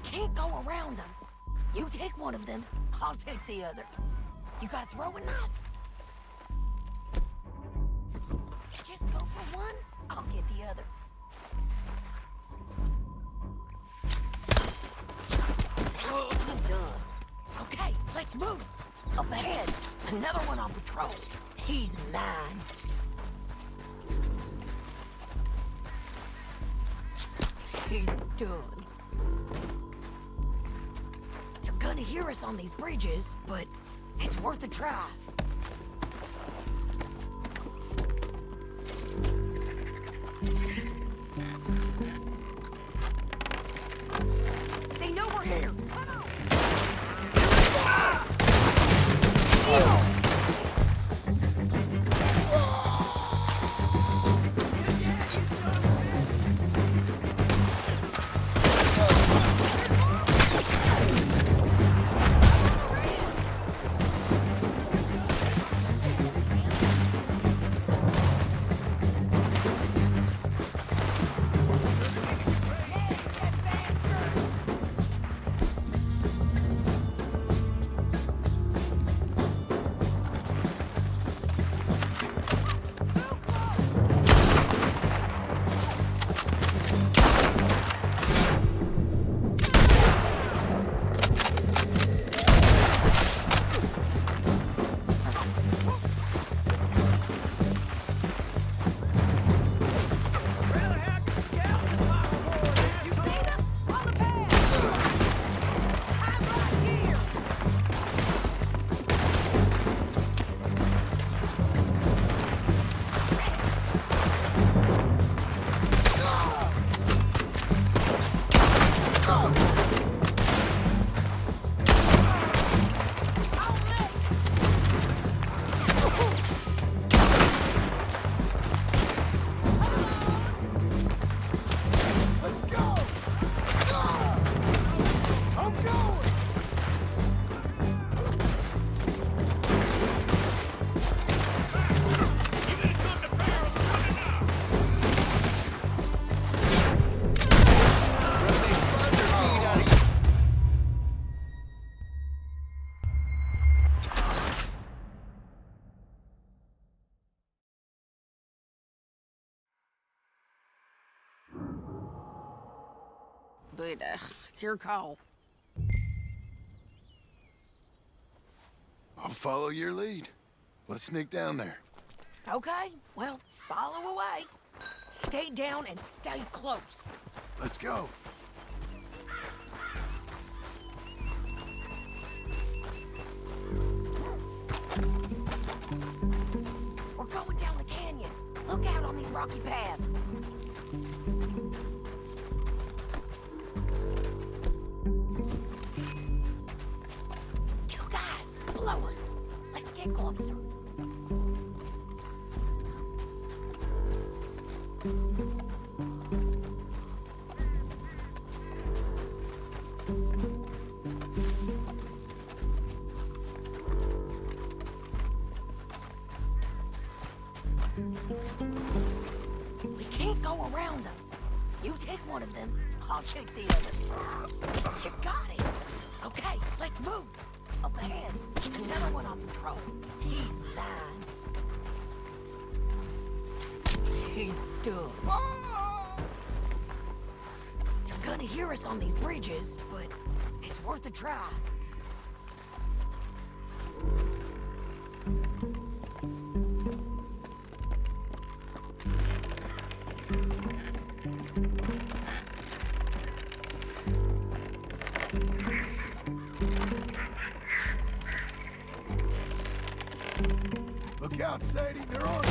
Can't go around them. You take one of them, I'll take the other. You gotta throw a knife. You just go for one, I'll get the other. I'm done. Okay, let's move. Up ahead, another one on patrol. He's mine. He's done. Gonna hear us on these bridges, but it's worth a try. They know we're here. Come on. but it's your call. I'll follow your lead. Let's sneak down there. Okay, well, follow away. Stay down and stay close. Let's go. We're going down the canyon. Look out on these rocky paths. Two guys below us. Let's get closer. We can't go around them. You take one of them, I'll take the other. You got it. Okay, let's move. Up ahead, another one on patrol. He's 9. He's done. They're gonna hear us on these bridges, but it's worth a try. Look out, Sadie, they're on you.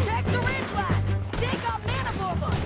Check the ridge line. They got men above us.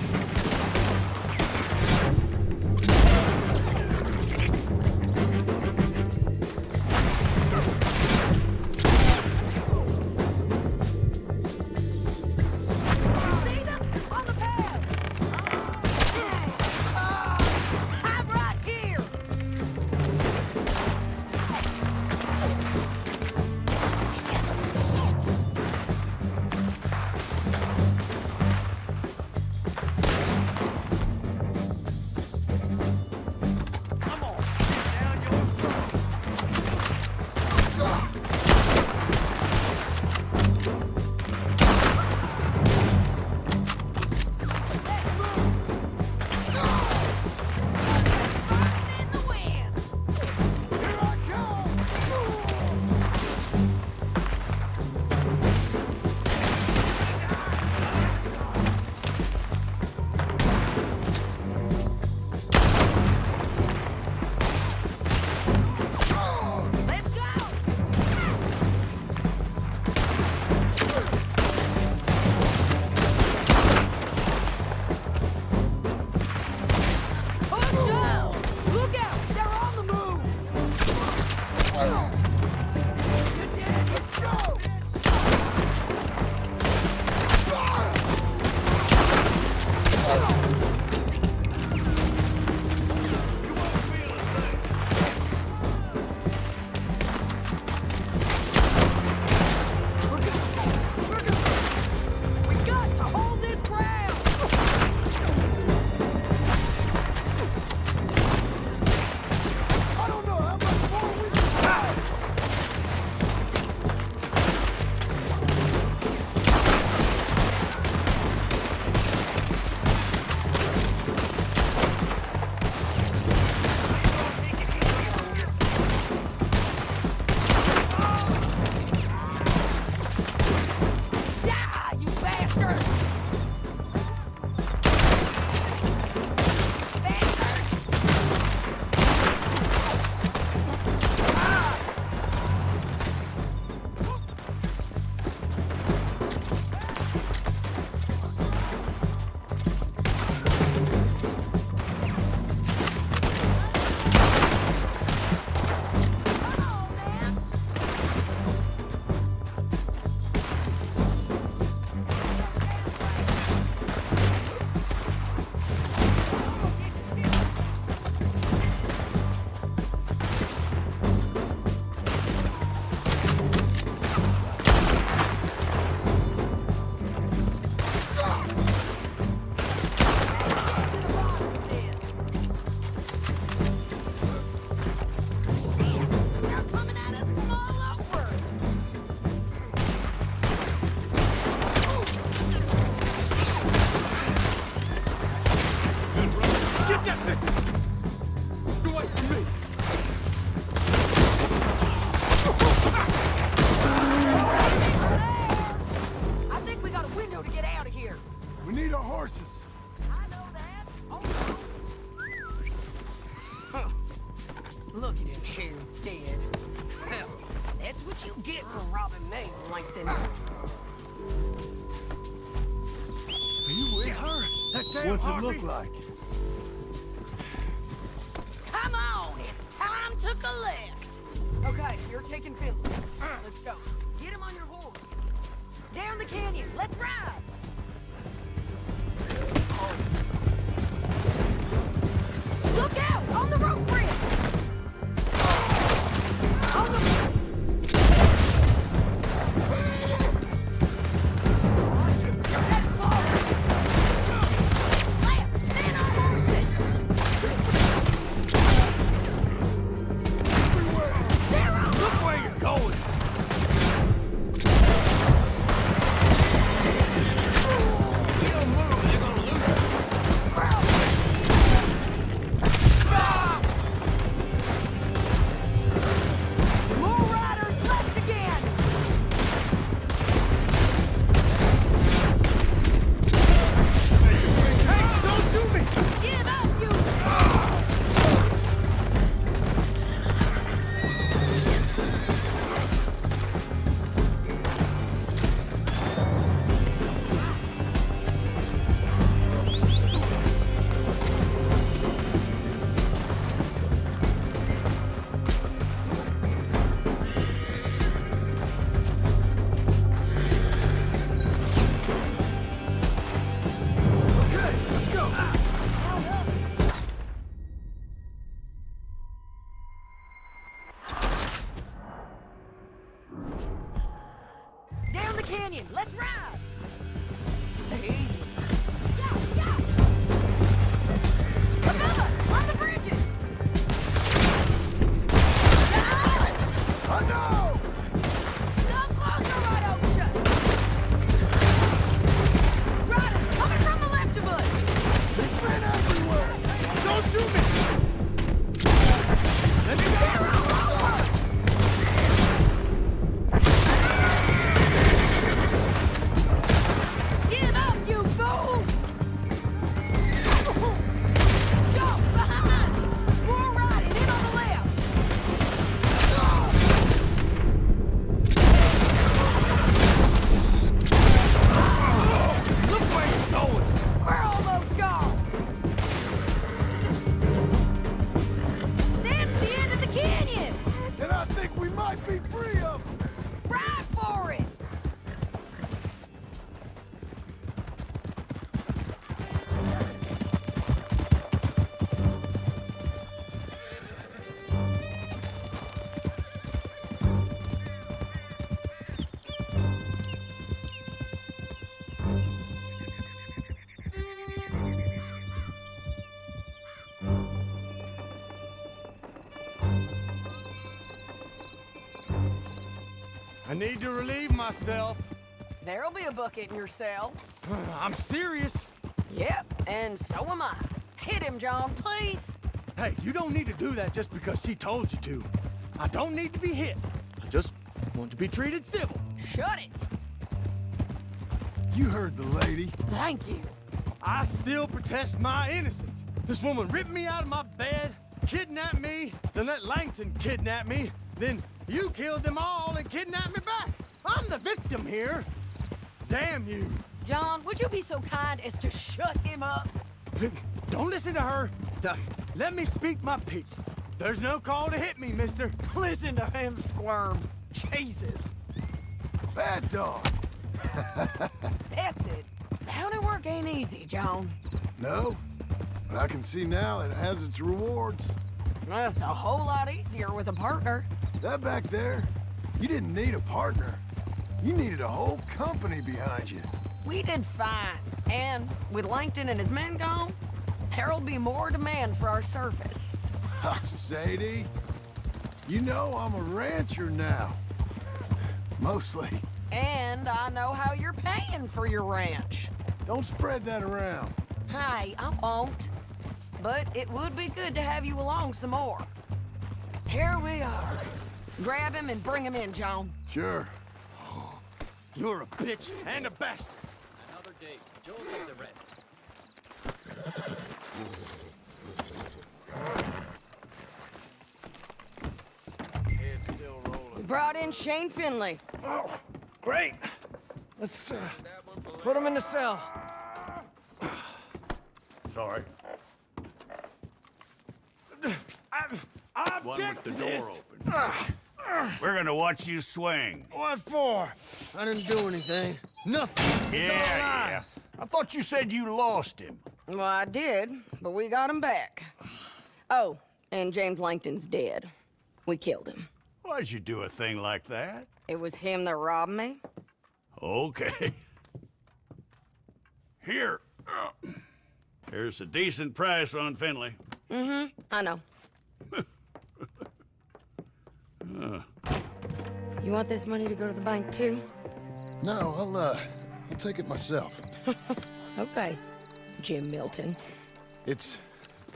Look at him here, dead. Well, that's what you get for robbing me, Langton. Are you with her? That damn What's it Harvey? look like? Come on, it's time to collect. Okay, you're taking Finley. Let's go. Get him on your horse. Down the canyon. Let's ride. Look out! On the rope bridge! On the... Head forward! Left! Man on horses! They're on! Look where you're going! You don't move, they're gonna lose us. More riders left again! Hey, don't do me! Give up, you... Okay, let's go. Down the canyon! Let's ride! Easy. Above us! On the bridges! I know! Come closer, Right Ocean! Riders coming from the left of us! There's men everywhere! Don't shoot me! Let me go! They're all over! Give up, you fools! Jump behind! More riding in on the left! Look where you're going! We're almost gone! That's the end of the canyon! And I think we might be free of them. Ride for it! I need to relieve myself. There'll be a bucket in your cell. I'm serious. Yep, and so am I. Hit him, John, please. Hey, you don't need to do that just because she told you to. I don't need to be hit. I just want to be treated civil. Shut it! You heard the lady. Thank you. I still protest my innocence. This woman ripped me out of my bed, kidnapped me, then let Langton kidnap me, then you killed them all and kidnapped me back. I'm the victim here. Damn you. John, would you be so kind as to shut him up? Don't listen to her. Let me speak my piece. There's no call to hit me, mister. Listen to him squirm. Jesus. Bad dog. That's it. Bounty work ain't easy, John. No, but I can see now it has its rewards. That's a whole lot easier with a partner. That back there, you didn't need a partner. You needed a whole company behind you. We did fine. And with Langton and his men gone, there'll be more demand for our service. Sadie, you know I'm a rancher now. Mostly. And I know how you're paying for your ranch. Don't spread that around. Hey, I won't. But it would be good to have you along some more. Here we are. Grab him and bring him in, John. Sure. You're a bitch and a bastard. Another day. Joe's like the rest. brought in Shane Finley. Oh, great. Let's put him in the cell. Sorry. I One object with to the this. door open. We're gonna watch you swing. What for? I didn't do anything. Nothing. It's all lies. I thought you said you lost him. Well, I did, but we got him back. Oh, and James Langton's dead. We killed him. Why'd you do a thing like that? It was him that robbed me. Okay. Here. Here's a decent price on Finley. Mm-hmm, I know. You want this money to go to the bank, too? No, I'll take it myself. Okay, Jim Milton. It's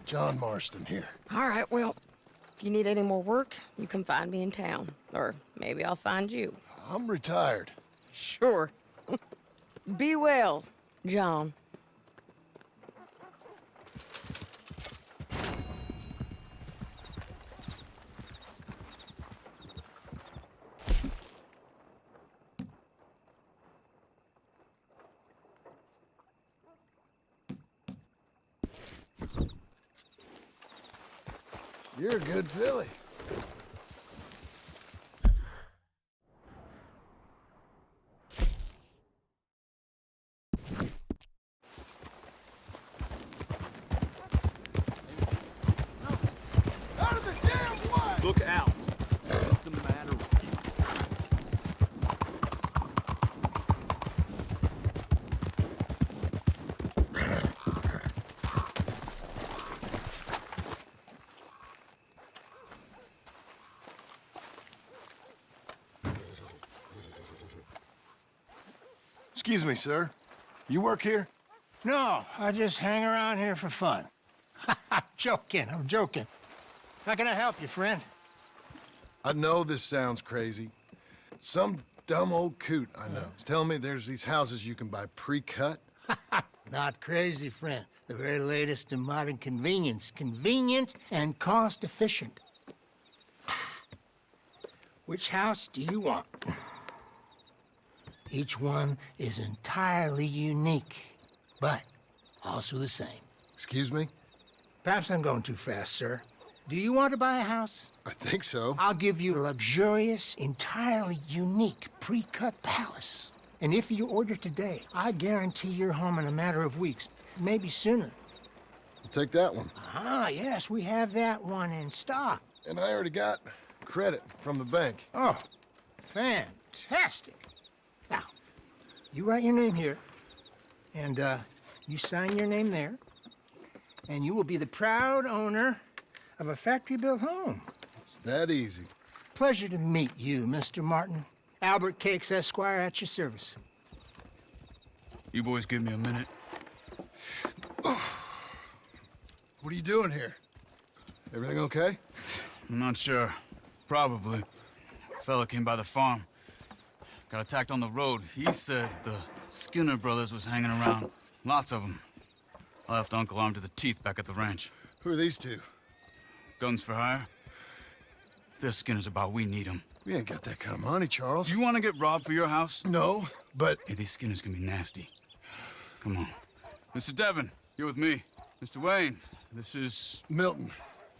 John Marston here. All right, well, if you need any more work, you can find me in town. Or maybe I'll find you. I'm retired. Sure. Be well, John. You're a good filly. Out of the damn way! Look out. What's the matter with you? Excuse me, sir. You work here? No, I just hang around here for fun. I'm joking. How can I help you, friend? I know this sounds crazy. Some dumb old coot I know is telling me there's these houses you can buy pre-cut. Not crazy, friend. The very latest in modern convenience. Convenient and cost-efficient. Which house do you want? Each one is entirely unique, but also the same. Excuse me? Perhaps I'm going too fast, sir. Do you want to buy a house? I think so. I'll give you a luxurious, entirely unique pre-cut palace. And if you order today, I guarantee you're home in a matter of weeks, maybe sooner. I'll take that one. Ah, yes, we have that one in stock. And I already got credit from the bank. Oh, fantastic. Now, you write your name here, and you sign your name there, and you will be the proud owner of a factory-built home. It's that easy. Pleasure to meet you, Mr. Martin. Albert Cakes, Esquire, at your service. You boys give me a minute. What are you doing here? Everything okay? I'm not sure. Probably. Fella came by the farm. Got attacked on the road. He said the Skinner brothers was hanging around. Lots of them. I left Uncle armed to the teeth back at the ranch. Who are these two? Guns for hire. If they're Skinner's about, we need them. We ain't got that kind of money, Charles. You want to get robbed for your house? No, but... Hey, these Skinners can be nasty. Come on. Mr. Devon, you're with me. Mr. Wayne, this is... Milton.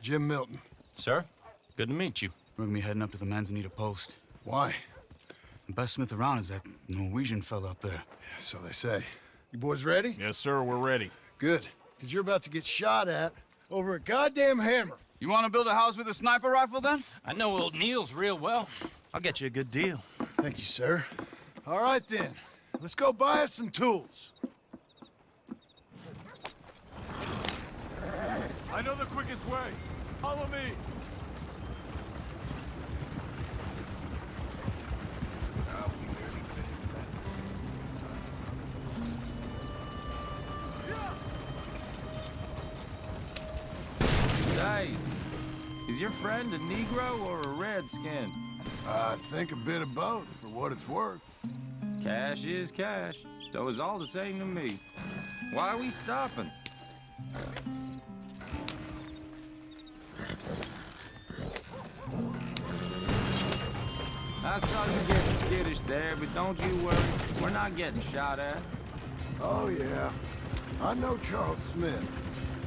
Jim Milton. Sir, good to meet you. We're gonna be heading up to the Manzanita post. Why? The best smith around is that Norwegian fella up there. So they say. You boys ready? Yes, sir, we're ready. Good, because you're about to get shot at over a goddamn hammer. You want to build a house with a sniper rifle, then? I know old Neil's real well. I'll get you a good deal. Thank you, sir. All right, then. Let's go buy us some tools. I know the quickest way. Follow me. Hey, is your friend a Negro or a Redskin? I think a bit of both, for what it's worth. Cash is cash, so it's all the same to me. Why are we stopping? I saw you getting skittish there, but don't you worry. We're not getting shot at. Oh, yeah. I know Charles Smith.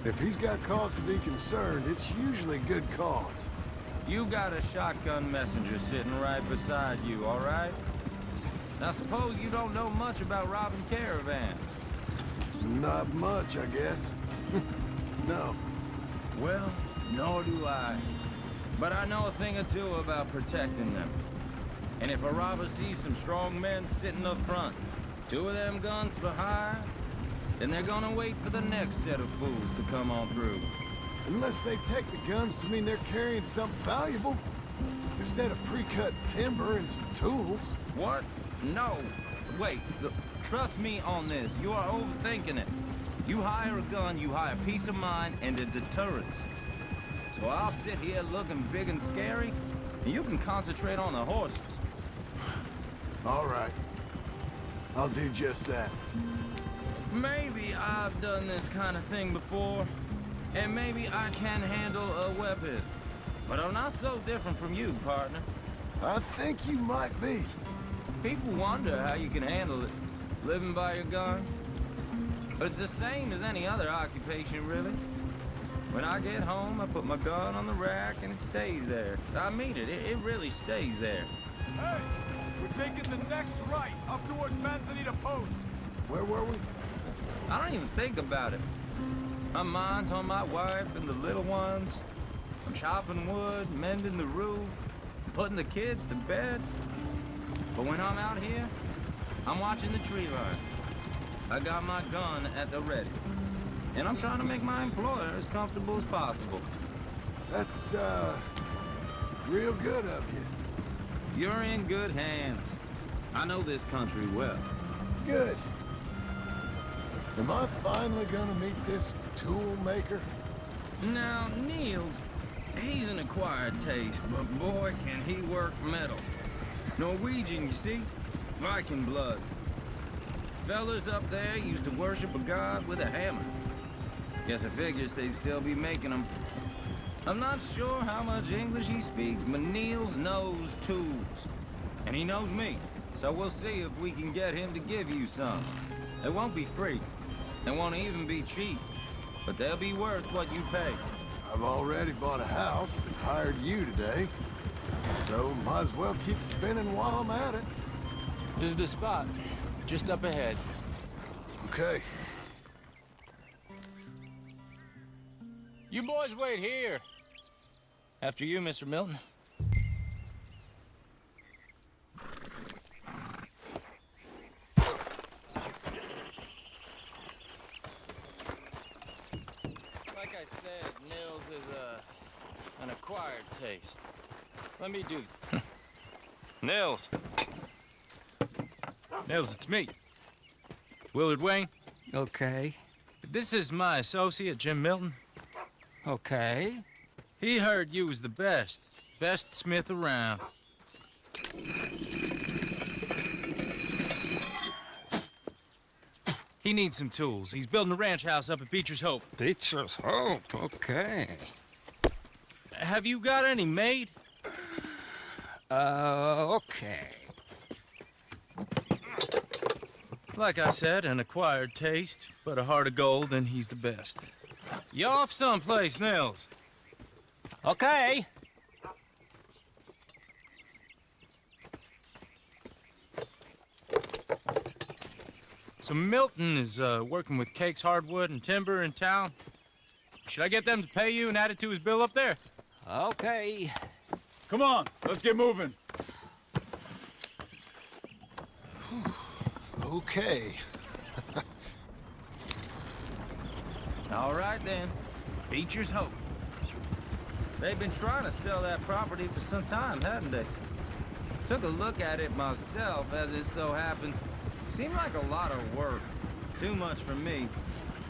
If he's got cause to be concerned, it's usually good cause. You got a shotgun messenger sitting right beside you, all right? Now, suppose you don't know much about robbing caravans. Not much, I guess. No. Well, nor do I. But I know a thing or two about protecting them. And if a robber sees some strong men sitting up front, 2 of them guns behind, then they're gonna wait for the next set of fools to come on through. Unless they take the guns to mean they're carrying something valuable. Instead of pre-cut timber and some tools. What? No. Wait, look, trust me on this. You are overthinking it. You hire a gun, you hire peace of mind and a deterrent. So I'll sit here looking big and scary, and you can concentrate on the horses. All right. I'll do just that. Maybe I've done this kind of thing before, and maybe I can handle a weapon. But I'm not so different from you, partner. I think you might be. People wonder how you can handle it, living by your gun. But it's the same as any other occupation, really. When I get home, I put my gun on the rack and it stays there. I mean it, it really stays there. Hey, we're taking the next right, up towards Manzanita Post. Where were we? I don't even think about it. My mind's on my wife and the little ones. I'm chopping wood, mending the roof, putting the kids to bed. But when I'm out here, I'm watching the tree line. I got my gun at the ready. And I'm trying to make my employer as comfortable as possible. That's, real good of you. You're in good hands. I know this country well. Good. Am I finally gonna meet this tool maker? Now, Niels, he's an acquired taste, but boy, can he work metal. Norwegian, you see? Viking blood. Fellas up there used to worship a god with a hammer. Guess I figures they'd still be making them. I'm not sure how much English he speaks, but Niels knows tools. And he knows me, so we'll see if we can get him to give you some. It won't be free. It won't even be cheap. But they'll be worth what you pay. I've already bought a house and hired you today. So might as well keep spinning while I'm at it. This is the spot. Just up ahead. Okay. You boys wait here. After you, Mr. Milton. Like I said, Nils is an acquired taste. Let me do. Nils. Nils, it's me. Willard Wayne. Okay. This is my associate, Jim Milton. Okay. He heard you was the best. Best smith around. He needs some tools. He's building a ranch house up at Beecher's Hope. Beecher's Hope, okay. Have you got any made? Okay. Like I said, an acquired taste, but a heart of gold, and he's the best. You off someplace, Nils? Okay. So Milton is working with Cake's Hardwood and Timber in town. Should I get them to pay you and add it to his bill up there? Okay. Come on, let's get moving. Okay. All right, then. Beecher's Hope. They've been trying to sell that property for some time, haven't they? Took a look at it myself, as it so happens. Seemed like a lot of work. Too much for me.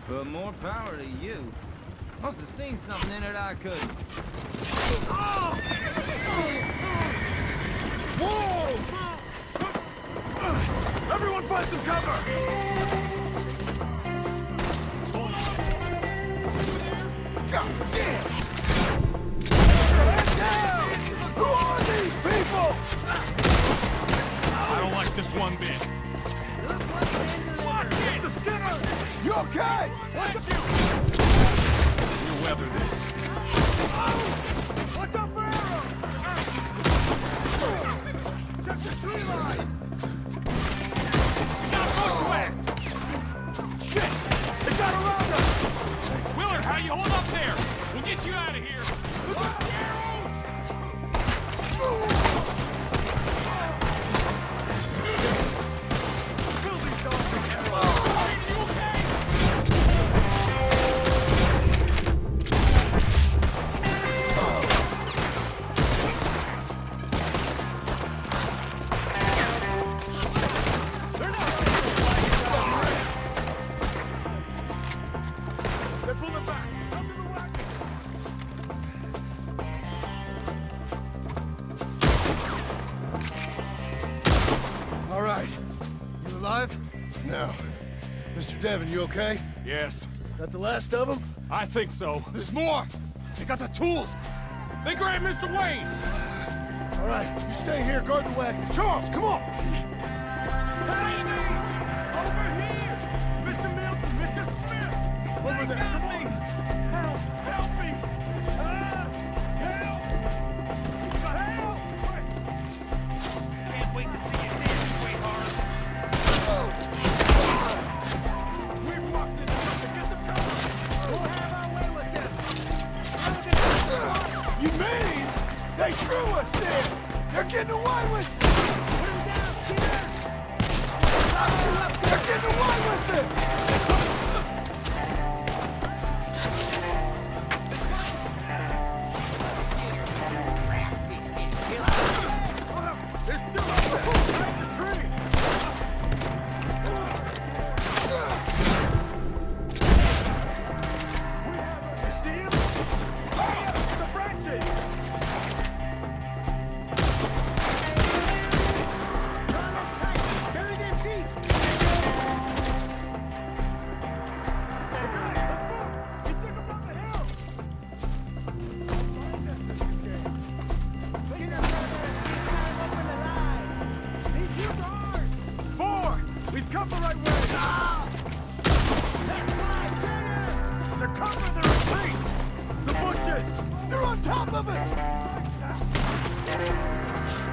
But more power to you. Must have seen something in it I couldn't. Whoa! Everyone find some cover! God damn! Who are these people? one bit. Watch it! It's the Skinner! You okay? What's you? We'll weather this. What's up for arrow? Check the tree line! We got a bushwhack! Shit! They got around us! Willard, how you hold up there? We'll get you out of here! Look at the arrows! Kill these dogs with arrows! You okay? They're pulling back! Come to the wagon! All right. You alive? No. Mr. Devon, you okay? Yes. That the last of them? I think so. There's more! They got the tools! They grabbed Mr. Wayne! All right, you stay here, guard the wagons. Charles, come on! Over here! Mr. Milton, Mr. Smith! Over there, come on! Help! Help me! Help! Help! Can't wait to see you dance, sweetheart! We've walked into something. Get some cover! We'll have our way with them! You mean they threw us in? They're getting away with it! They're getting away with it! They're still up there! Behind the tree! You see him? The branches! Carry them feet! Okay, let's move! He took him from the hill! These are ours! 4! We've come the right way! They're covering the retreat! The bushes! They're on top of us!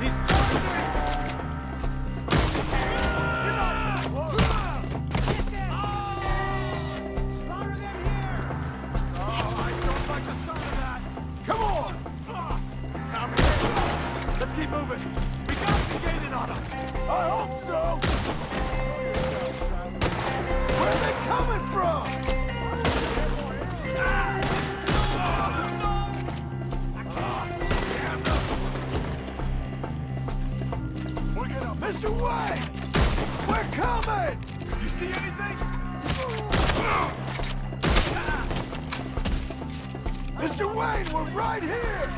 He's charging! You're not... Get them! Slaughter them here! Oh, I don't like the sound of that! Come on! Now, let's keep moving! We gotta be gaining on them! I hope so! Where are they coming from? Mr. Wayne! We're coming! You see anything? Mr. Wayne, we're right here!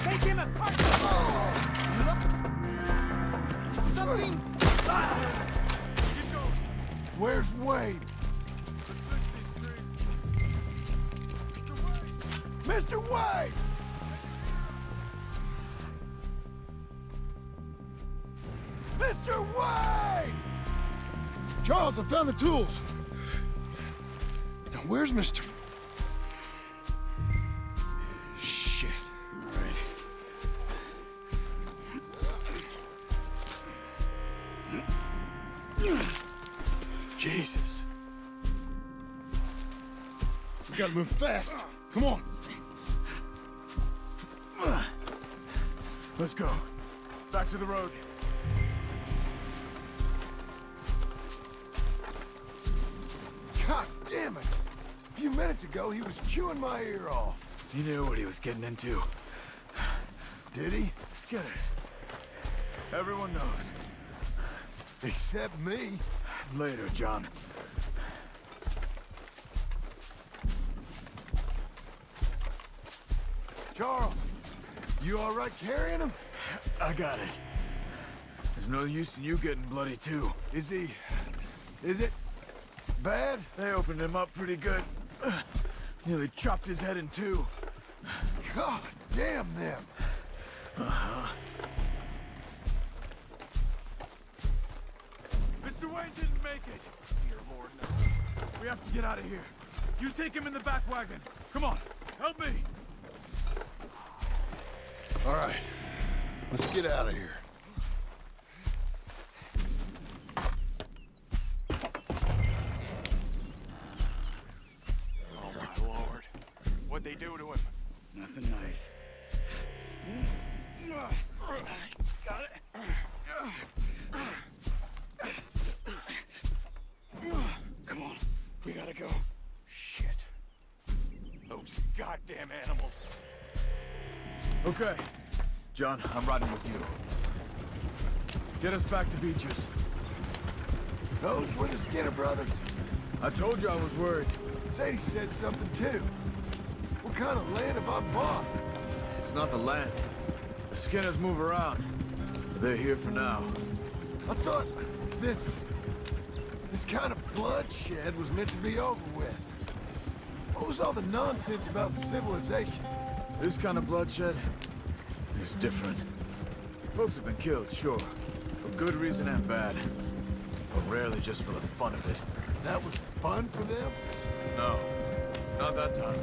Take him apart! Something! Where's Wayne? Mr. Wayne! Mr. Wayne! Charles, I found the tools. Now, where's Mr. Shit. All right. Jesus. We gotta move fast. Come on. Let's go. Back to the road. God damn it! A few minutes ago, he was chewing my ear off. He knew what he was getting into. Did he? Skinner. Everyone knows. Except me. Later, John. Charles, you all right carrying him? I got it. There's no use in you getting bloody, too. Is it bad? They opened him up pretty good. Nearly chopped his head in two. God damn them. Mr. Wayne didn't make it. Dear Lord, no. We have to get out of here. You take him in the back wagon. Come on, help me. All right, let's get out of here. Oh, my Lord. What'd they do to him? Nothing nice. Got it. Come on, we gotta go. Shit. Those goddamn animals. Okay. John, I'm riding with you. Get us back to Beaches. Those were the Skinner brothers. I told you I was worried. Sadie said something too. What kind of land have I bought? It's not the land. The Skinners move around. But they're here for now. I thought this kind of bloodshed was meant to be over with. What was all the nonsense about civilization? This kind of bloodshed is different. Folks have been killed, sure. For good reason and bad. But rarely just for the fun of it. That was fun for them? No, not that time.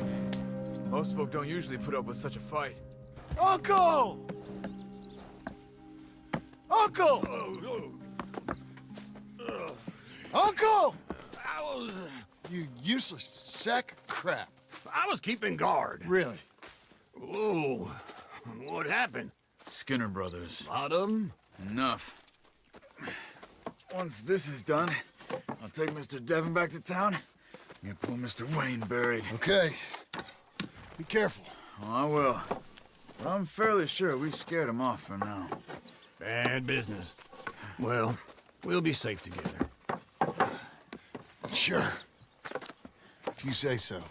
Most folk don't usually put up with such a fight. Uncle! Uncle! Uncle! You useless sack of crap. I was keeping guard. Really? Ooh, what happened? Skinner brothers. Lot of them? Enough. Once this is done, I'll take Mr. Devon back to town and get poor Mr. Wayne buried. Okay. Be careful. Oh, I will. But I'm fairly sure we scared him off for now. Bad business. Well, we'll be safe together. Sure. If you say so.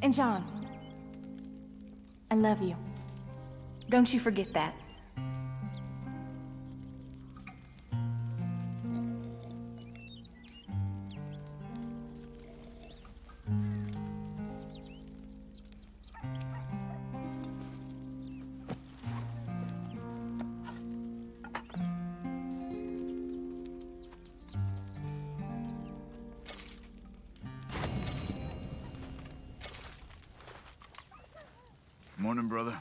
And John, I love you. Don't you forget that. Morning, brother.